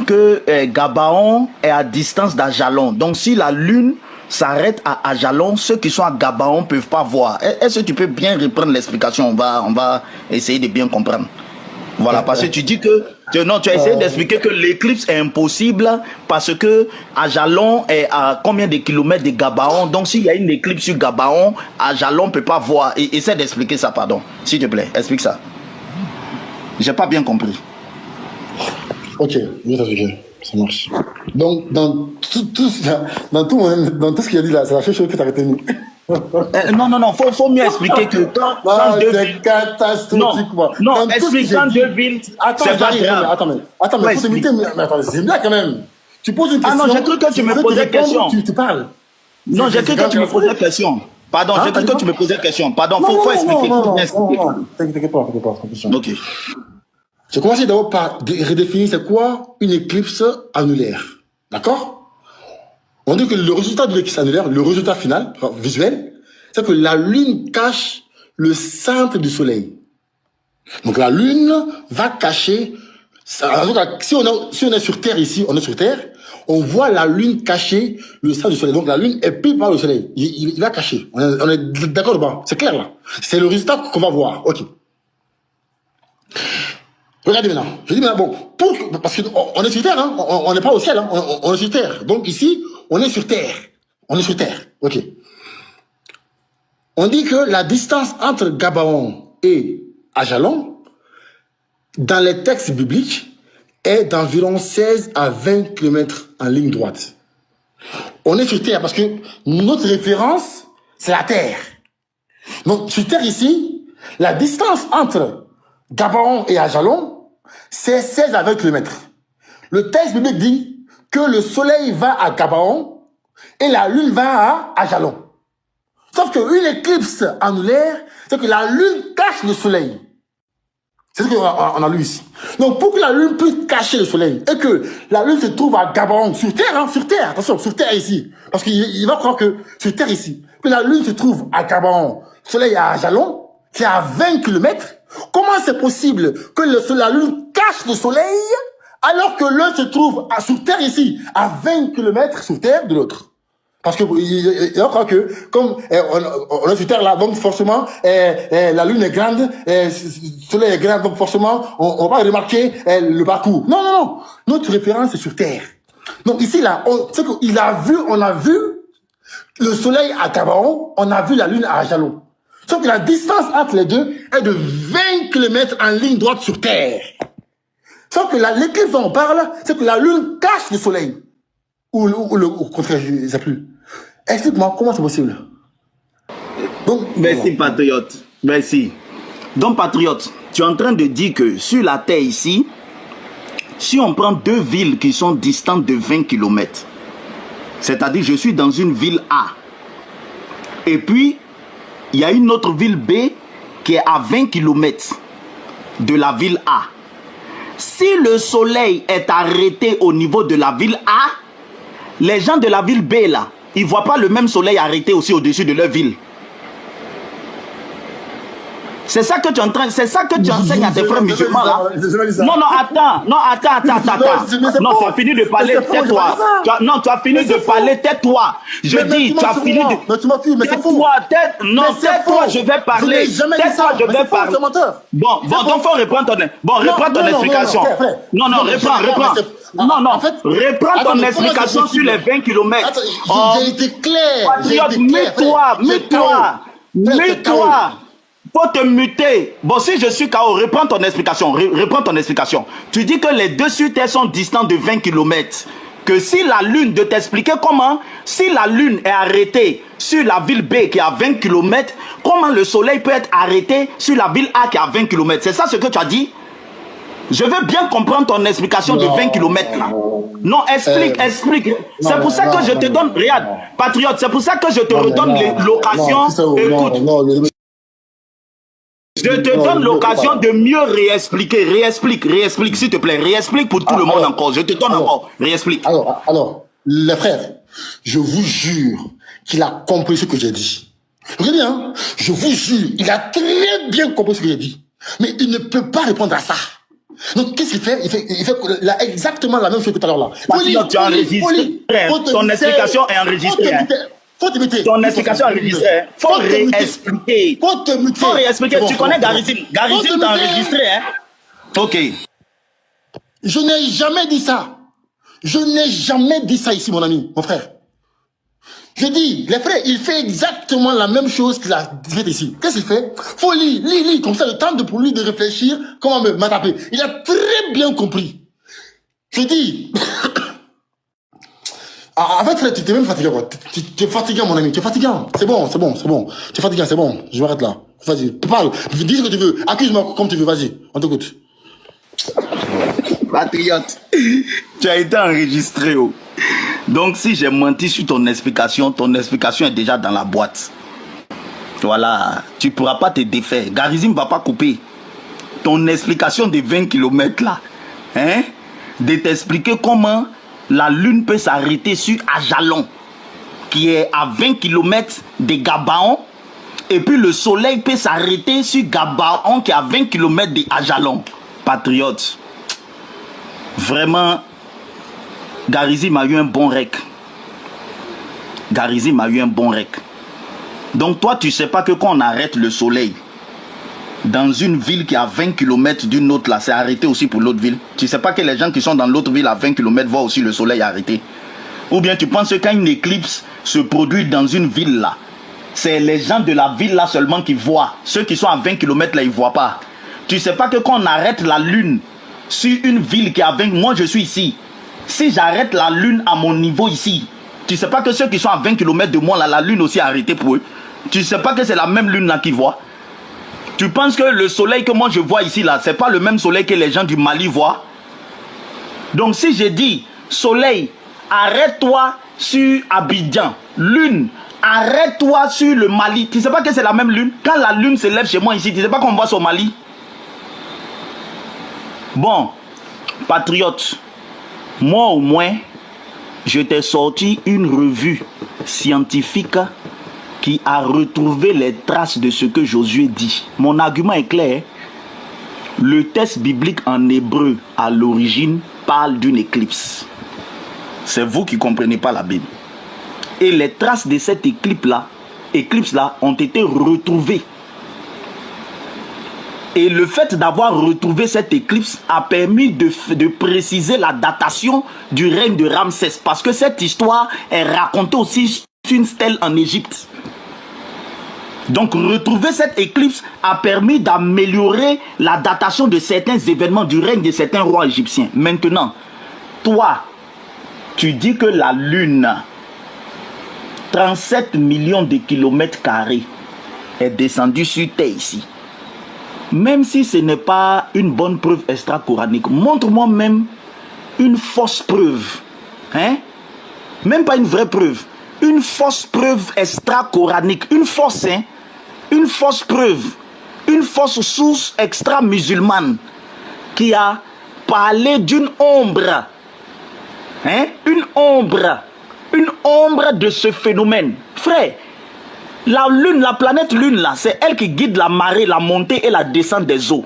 Que Gabaon est à distance d'Ajalon. Donc si la lune s'arrête à Ajalon, ceux qui sont à Gabaon ne peuvent pas voir. Est-ce que tu peux bien reprendre l'explication? On va essayer de bien comprendre. Voilà, parce que tu dis que... Non, tu as essayé d'expliquer que l'éclipse est impossible parce que Ajalon est à combien de kilomètres de Gabaon. Donc s'il y a une éclipse sur Gabaon, Ajalon ne peut pas voir. Essaie d'expliquer ça, pardon. S'il te plaît, explique ça. J'ai pas bien compris. Ok, je vais t'expliquer. Ça marche. Donc, dans tout ce qu'il a dit là, c'est la chose que tu as retenue. Non, faut mieux expliquer que quand deux villes... catastrophique, moi. Non, explique quand deux villes... Attends, mais faut te limiter. Mais attends, c'est bien quand même. Tu poses une question... Ah non, j'ai cru que tu me posais question. Tu parles. Non, j'ai cru que tu me posais question. Pardon, j'ai cru que tu me posais question. Pardon, faut expliquer. Non, t'inquiète pas. Ok. J'ai commencé d'abord par redéfinir c'est quoi une éclipse annulaire. D'accord? On dit que le résultat de l'éclipse annulaire, le résultat final, visuel, c'est que la Lune cache le centre du Soleil. Donc la Lune va cacher... Si on est sur Terre ici, on voit la Lune cacher le centre du Soleil. Donc la Lune est pile par le Soleil. Il va cacher. On est d'accord ou pas? C'est clair là. C'est le résultat qu'on va voir. Ok. Regardez maintenant. Je dis maintenant, bon, parce qu'on est sur Terre, hein, on n'est pas au ciel, hein, on est sur Terre. Donc ici, on est sur Terre. Ok. On dit que la distance entre Gabaon et Ajalon, dans les textes bibliques, est d'environ 16 à 20 km en ligne droite. On est sur Terre parce que notre référence, c'est la Terre. Donc, sur Terre ici, la distance entre Gabaon et Ajalon, c'est 16 à 20 km. Le texte biblique dit que le soleil va à Gabaon et la lune va à Ajalon. Sauf qu'une éclipse annulaire, c'est que la lune cache le soleil. C'est ce qu'on a lu ici. Donc pour que la lune puisse cacher le soleil et que la lune se trouve à Gabaon, sur Terre, attention, sur Terre ici, parce qu'il va croire que sur Terre ici, que la lune se trouve à Gabaon, le soleil est à Ajalon, qui est à 20 km, comment c'est possible que la lune cache le soleil alors que l'un se trouve sur Terre ici, à 20 km sur Terre de l'autre? Parce que il croit que comme on est sur Terre là, donc forcément la lune est grande, le soleil est grand, donc forcément on va remarquer le parcours. Non. Notre référence est sur Terre. Donc ici là, on a vu le soleil à Gabaon, on a vu la lune à Ajalon. Sauf que la distance entre les deux est de 20 km en ligne droite sur Terre. Sauf que l'éclipse dont on parle, c'est que la lune cache le soleil. Ou au contraire, je ne sais plus. Explique-moi, comment c'est possible? Donc, merci, patriote. Merci. Donc, patriote, tu es en train de dire que sur la Terre ici, si on prend deux villes qui sont distantes de 20 km, c'est-à-dire je suis dans une ville A, et puis il y a une autre ville B qui est à 20 km de la ville A. Si le soleil est arrêté au niveau de la ville A, les gens de la ville B là, ils ne voient pas le même soleil arrêté aussi au-dessus de leur ville. C'est ça que tu enseignes à tes frères musulmans là. Non, attends. Non, tu as fini de parler, tais-toi. Non, tu as fini de parler, tais-toi. Je dis, tu as fini de... Mais tu m'as fui, mais c'est faux. Tais-toi, je vais parler. Tais-toi, je vais parler. Bon, donc faut reprendre ton explication. Non, reprends. Reprends ton explication sur les 20 km. J'ai été clair. Mets-toi. Faut te muter. Bon, si je suis KO, reprends ton explication. Tu dis que les deux sur Terre sont distants de 20 km. Que si la Lune, de t'expliquer comment, si la Lune est arrêtée sur la ville B qui est à 20 km, comment le Soleil peut être arrêté sur la ville A qui est à 20 km. C'est ça ce que tu as dit? Je veux bien comprendre ton explication de 20 km là. Non, explique. C'est pour ça que je te donne, regarde, patriote, c'est pour ça que je te redonne l'occasion. Écoute. Je te donne l'occasion de mieux réexpliquer. Réexplique, s'il te plaît. Réexplique pour tout le monde encore. Je te donne encore. Réexplique. Alors, les frères, je vous jure qu'il a compris ce que j'ai dit. Regardez, hein, je vous jure, il a très bien compris ce que j'ai dit. Mais il ne peut pas répondre à ça. Donc, qu'est-ce qu'il fait? Il fait exactement la même chose que tout à l'heure là. Tu as enregistré. Ton explication est enregistrée. Faut te muter. Ton explication enregistrée. Faut réexpliquer. Faut réexpliquer. Tu connais Garizim. Garizim t'a enregistré, hein? Ok. Je n'ai jamais dit ça. Je n'ai jamais dit ça ici, mon ami, mon frère. Je dis, les frères, il fait exactement la même chose qu'il a fait ici. Qu'est-ce qu'il fait? Faut lire, comme ça, le temps pour lui de réfléchir, comment m'attraper. Il a très bien compris. Je dis, en fait, frère, tu t'es même fatigué, quoi. Tu es fatiguant, mon ami. Tu es fatiguant. C'est bon. Tu es fatiguant, c'est bon. Je m'arrête là. Vas-y, parle. Dis ce que tu veux. Accuse-moi comme tu veux. Vas-y, on t'écoute. Patriote, tu as été enregistré, oh. Donc, si j'ai menti sur ton explication est déjà dans la boîte. Voilà. Tu ne pourras pas te défaire. Garizim ne va pas couper. Ton explication de 20 km là, hein, de t'expliquer comment la Lune peut s'arrêter sur Ajalon, qui est à 20 km de Gabaon, et puis le Soleil peut s'arrêter sur Gabaon, qui est à 20 km de Ajalon. Patriote, vraiment, Garizim a eu un bon rec. Donc toi, tu ne sais pas que quand on arrête le Soleil dans une ville qui est à 20 km d'une autre là, c'est arrêté aussi pour l'autre ville. Tu ne sais pas que les gens qui sont dans l'autre ville à 20 km voient aussi le Soleil arrêté. Ou bien tu penses que quand une éclipse se produit dans une ville là, c'est les gens de la ville là seulement qui voient. Ceux qui sont à 20 km là, ils ne voient pas. Tu ne sais pas que quand on arrête la Lune sur une ville qui est à 20 km, moi je suis ici. Si j'arrête la Lune à mon niveau ici, tu ne sais pas que ceux qui sont à 20 km de moi là, la Lune aussi est arrêtée pour eux. Tu ne sais pas que c'est la même Lune là qu'ils voient. Tu penses que le soleil que moi je vois ici là, c'est pas le même soleil que les gens du Mali voient? Donc si je dis, soleil, arrête-toi sur Abidjan, lune, arrête-toi sur le Mali, tu sais pas que c'est la même lune? Quand la lune se lève chez moi ici, tu sais pas qu'on voit sur Mali? Bon, patriote, moi au moins, je t'ai sorti une revue scientifique qui a retrouvé les traces de ce que Josué dit. Mon argument est clair. Le texte biblique en hébreu, à l'origine, parle d'une éclipse. C'est vous qui ne comprenez pas la Bible. Et les traces de cette éclipse-là ont été retrouvées. Et le fait d'avoir retrouvé cette éclipse a permis de préciser la datation du règne de Ramsès. Parce que cette histoire est racontée aussi sur une stèle en Égypte. Donc retrouver cette éclipse a permis d'améliorer la datation de certains événements du règne de certains rois égyptiens. Maintenant, toi, tu dis que la Lune, 37 millions de kilomètres carrés, est descendue sur Terre ici. Même si ce n'est pas une bonne preuve extra-coranique, montre-moi même une fausse preuve. Hein? Même pas une vraie preuve. Une fausse preuve extra-coranique. Une fausse, hein? Une fausse preuve, une fausse source extra-musulmane qui a parlé d'une ombre, hein? Une ombre de ce phénomène. Frère, La Lune, la planète Lune, là, c'est elle qui guide la marée, la montée et la descente des eaux.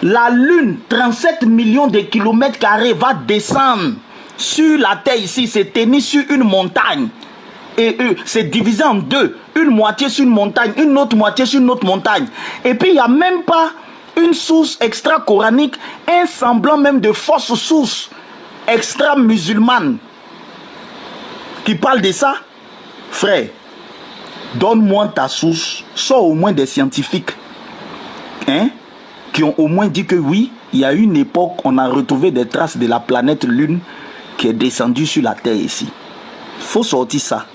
La Lune, 37 millions de kilomètres carrés, va descendre sur la Terre ici, c'est tenu sur une montagne. Et c'est divisé en deux. Une moitié sur une montagne, une autre moitié sur une autre montagne. Et puis, il n'y a même pas une source extra-coranique, un semblant même de fausse source extra-musulmane qui parle de ça. Frère, donne-moi ta source, sors au moins des scientifiques. Hein? Qui ont au moins dit que oui, il y a une époque, on a retrouvé des traces de la planète Lune qui est descendue sur la Terre ici. Il faut sortir ça.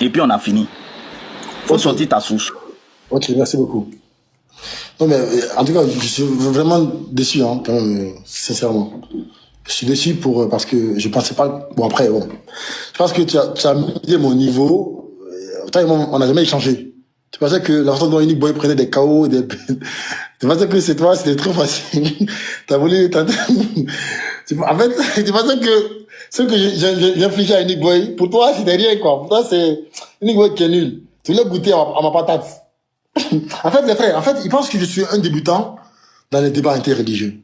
Et puis on a fini. Il faut sortir ta source. Ok, merci beaucoup. Non mais en tout cas, je suis vraiment déçu, hein, quand même, sincèrement. Je suis déçu parce que je pensais pas... Bon après, bon. Je pense que tu as mis mon niveau. On n'a jamais échangé. Tu pensais que la façon dont Unique Boy prenait des KO, tu pensais que c'est toi, c'était trop facile. T'as voulu... En fait, tu pensais que ce que j'infligeais à Unique Boy, pour toi, c'était rien, quoi. Pour toi, c'est Unique Boy qui est nul. Tu voulais goûter à ma patate. En fait, les frères, ils pensent que je suis un débutant dans les débats interreligieux.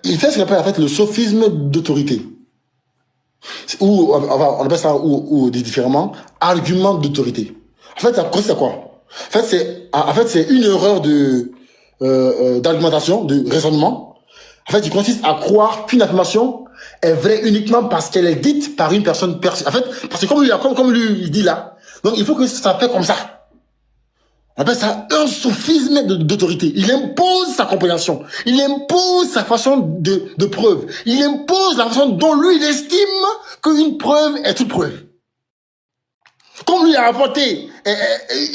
Il fait ce qu'on appelle, en fait, le sophisme d'autorité. Ou, on appelle ça, ou différemment, argument d'autorité. En fait, ça consiste à quoi? En fait, c'est une erreur d'argumentation, de raisonnement. En fait, il consiste à croire qu'une affirmation est vraie uniquement parce qu'elle est dite par une personne En fait, parce que comme lui il dit là, donc il faut que ça fait comme ça. On appelle ça un sophisme d'autorité. Il impose sa compréhension. Il impose sa façon de preuve. Il impose la façon dont lui, il estime qu'une preuve est toute preuve. Comme lui a rapporté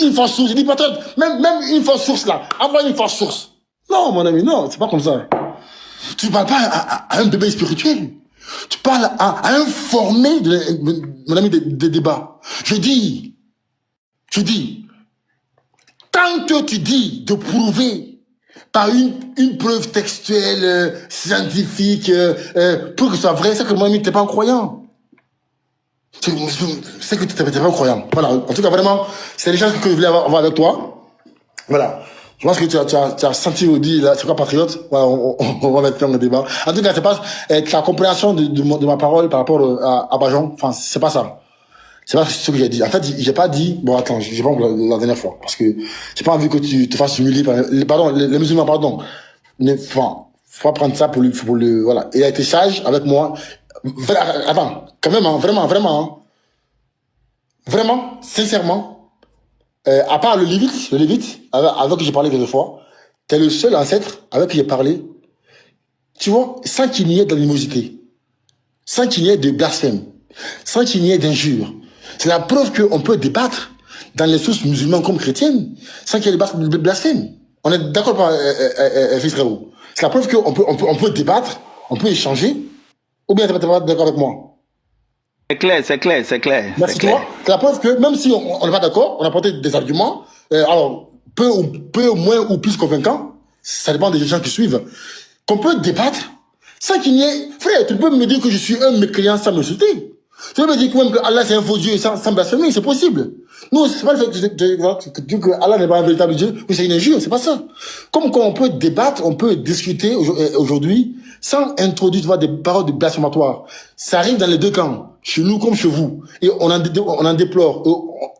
une fausse source, il dit peut-être, même une fausse source là, avoir une fausse source. Non, mon ami, non, c'est pas comme ça. Tu ne parles pas à un bébé spirituel. Tu parles à un formé, mon ami, des débats. Je dis, tant que tu dis de prouver par une preuve textuelle, scientifique, pour que ce soit vrai, c'est que mon ami, tu n'es pas un croyant. C'est que tu n'es pas un croyant. Voilà. En tout cas, vraiment, c'est les choses que je voulais avoir avec toi. Voilà. Je pense que tu as senti Audi, là, c'est quoi patriote? Voilà, on va mettre fin au débat. En tout cas, c'est pas ta compréhension de ma parole par rapport à Bajon. Enfin, c'est pas ça. C'est pas ce que j'ai dit. En fait, j'ai pas dit, bon, attends, j'ai pas la dernière fois. Parce que j'ai pas envie que tu te fasses humilier par les musulmans, pardon. Enfin, faut pas prendre ça pour voilà. Il a été sage avec moi. Attends, quand même, hein, vraiment, sincèrement, à part le Lévite, avec qui j'ai parlé quelques fois, t'es le seul ancêtre avec qui j'ai parlé, tu vois, sans qu'il n'y ait d'animosité, sans qu'il n'y ait de blasphème, sans qu'il n'y ait d'injures. C'est la preuve qu'on peut débattre dans les sources musulmanes comme chrétiennes, sans qu'il y ait de blasphème. On est d'accord par fils Réau. C'est la preuve qu'on peut débattre, on peut échanger, ou bien tu n'es pas d'accord avec moi? C'est clair. Merci toi. C'est la preuve que même si on n'est pas d'accord, on a apporté des arguments, alors peu ou moins ou plus convaincants, ça dépend des gens qui suivent, qu'on peut débattre sans qu'il n'y ait... Frère, tu peux me dire que je suis un mécréant sans me sauter. Tu peux me dire même que Allah c'est un faux Dieu sans blasphémer, c'est possible. Non, c'est pas le fait que Allah n'est pas un véritable Dieu, que c'est une injure, c'est pas ça. Comme quand on peut débattre, on peut discuter aujourd'hui sans introduire, tu vois, des paroles de blasphématoires. Ça arrive dans les deux camps, chez nous comme chez vous. Et on en déplore.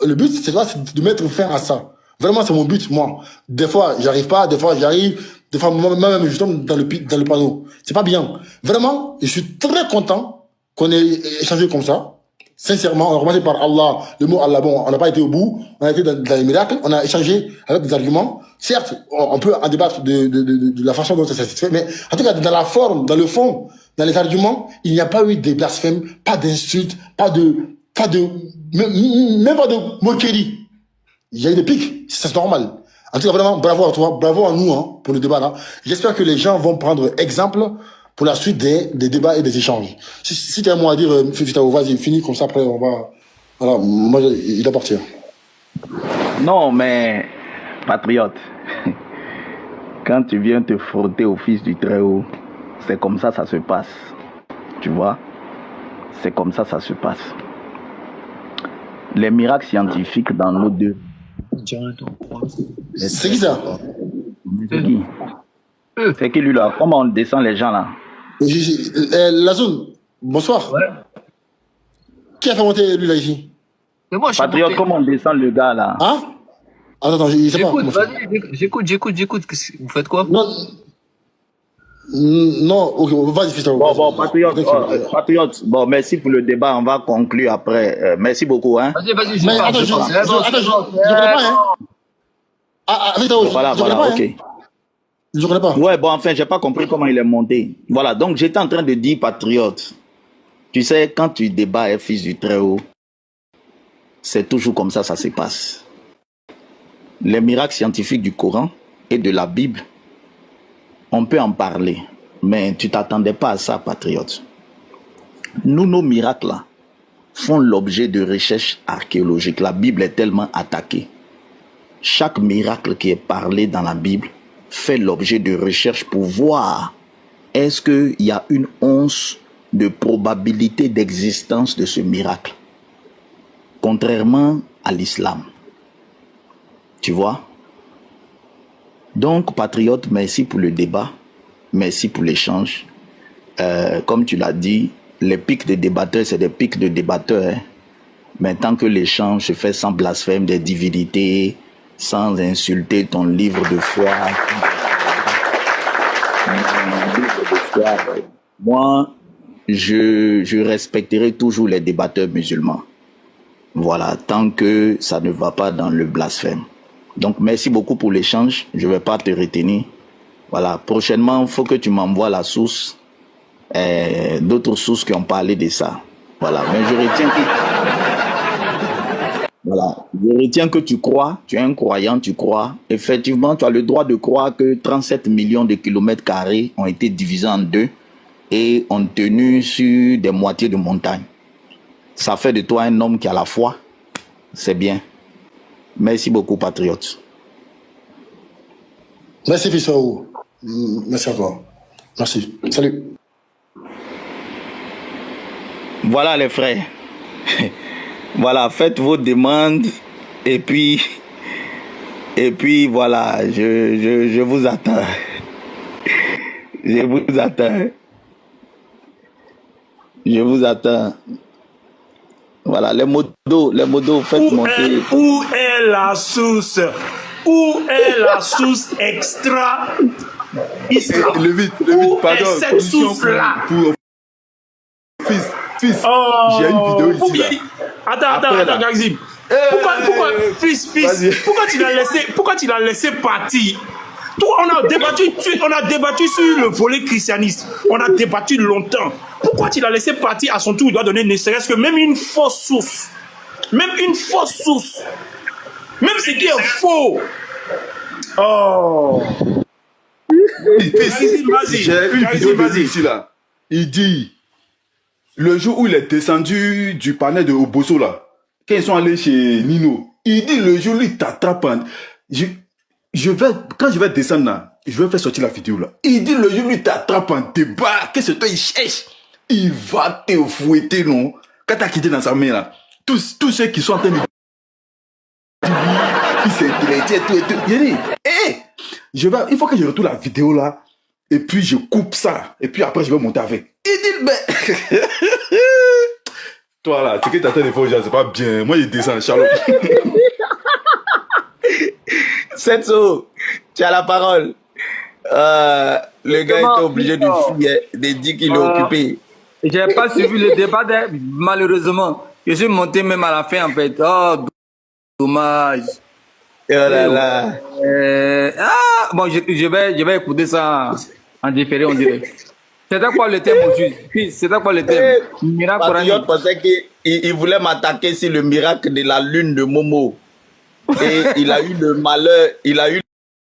Le but, c'est de mettre fin à ça. Vraiment, c'est mon but, moi. Des fois, j'arrive pas, des fois, j'arrive, des fois, moi-même, je tombe dans le panneau. C'est pas bien. Vraiment, je suis très content qu'on ait échangé comme ça. Sincèrement, on a commencé par Allah, le mot Allah, bon, on n'a pas été au bout, on a été dans les miracles, on a échangé avec des arguments. Certes, on peut en débattre de la façon dont ça s'est fait, mais en tout cas, dans la forme, dans le fond, dans les arguments, il n'y a pas eu de blasphème, pas d'insultes, même pas de moquerie. Il y a eu des pics, c'est normal. En tout cas, vraiment, bravo à toi, bravo à nous, hein, pour le débat là. J'espère que les gens vont prendre exemple pour la suite des débats et des échanges. Si tu as un mot à dire, vas-y, finis, comme ça, après, on va... Voilà, moi, il doit partir. Non, mais, patriote, quand tu viens te frotter au Fils du Très-Haut, c'est comme ça se passe. Tu vois? C'est comme ça se passe. Les miracles scientifiques dans nos deux. C'est qui ça? C'est qui? C'est qui lui là? Comment on descend les gens là? La zone, bonsoir. Ouais. Qui a fait monter lui là ici? Mais moi, je suis Patriote, monté. comment on descend le gars là? Hein? Attends, je sais pas. J'écoute, comment ça. vas-y, j'écoute. Vous faites quoi? Non, non, ok, vas-y, fais ça. Bon, patriote, bon, merci pour le débat, on va conclure après. Merci beaucoup, hein. Vas-y, je Mais parle, attends, je je parle. connais pas, hein. Victor, Voilà, je connais pas, ok. hein. Je connais pas. Ouais, bon, enfin, j'ai pas compris comment il est monté. Voilà, donc j'étais en train de dire, patriote, tu sais, quand tu débats, fils du Très-Haut, c'est toujours comme ça se passe. Les miracles scientifiques du Coran et de la Bible, on peut en parler, mais tu t'attendais pas à ça, patriote. Nous, nos miracles là, font l'objet de recherches archéologiques. La Bible est tellement attaquée. Chaque miracle qui est parlé dans la Bible fait l'objet de recherches pour voir est-ce qu'il y a une once de probabilité d'existence de ce miracle. Contrairement à l'islam. Tu vois? Donc, patriote, merci pour le débat. Merci pour l'échange. Comme tu l'as dit, les pics de débatteurs, c'est des pics de débatteurs. Hein. Mais tant que l'échange se fait sans blasphème des divinités, sans insulter ton livre de foi, moi, je respecterai toujours les débatteurs musulmans. Voilà, tant que ça ne va pas dans le blasphème. Donc, merci beaucoup pour l'échange. Je ne vais pas te retenir. Voilà, prochainement, il faut que tu m'envoies la source, d'autres sources qui ont parlé de ça. Voilà, mais je retiens que tu crois, tu es un croyant, tu crois. Effectivement, tu as le droit de croire que 37 millions de kilomètres carrés ont été divisés en deux et ont tenu sur des moitiés de montagne. Ça fait de toi un homme qui a la foi. C'est bien. Merci beaucoup, patriote. Merci, Fissou. Merci à toi. Merci. Salut. Voilà les frères. Voilà, faites vos demandes et puis voilà, je vous attends. Je vous attends. Je vous attends. Voilà, les modos, faites monter. Où est la source? Où est la source extra islam? Le vite, Où pardon. est cette source-là? Fils, Oh, j'ai une vidéo ici là. Attends, Gazim. Pourquoi, fils, pourquoi tu l'as laissé partir? On a débattu sur le volet christianisme. On a débattu longtemps. Pourquoi tu l'as laissé partir à son tour? Il doit donner ne serait-ce que même une fausse source. Même une fausse source. Même ce qui est faux. Oh. J'ai une vidéo ici là. Il dit, le jour où il est descendu du panel de Oboso là, quand ils sont allés chez Nino, il dit le jour où il t'attrape. Quand je vais descendre là, je vais faire sortir la vidéo là. Il dit le jour où il t'attrape en débat, qu'est-ce que toi il cherche? Il va te fouetter, non? Quand t'as quitté dans sa main là, tous ceux qui sont en train de c'est tout. Il dit, il faut que je retourne la vidéo là, et puis je coupe ça, et puis après je vais monter avec. Il dit, mais... Toi là, ce que tu as fait de faux, c'est pas bien. Moi, il descend, Charlotte. Setso, tu as la parole. Le gars était obligé de fuir, de dire qu'il est occupé. Je n'ai pas suivi le débat, malheureusement. Je suis monté même à la fin, en fait. Oh, dommage. Oh là là. Bon, je vais écouter ça en différé, on dirait. C'était quoi le thème, mon juge? C'était quoi le thème? Patriote pensait qu'il voulait m'attaquer sur le miracle de la lune de Momo. Et il a eu le malheur,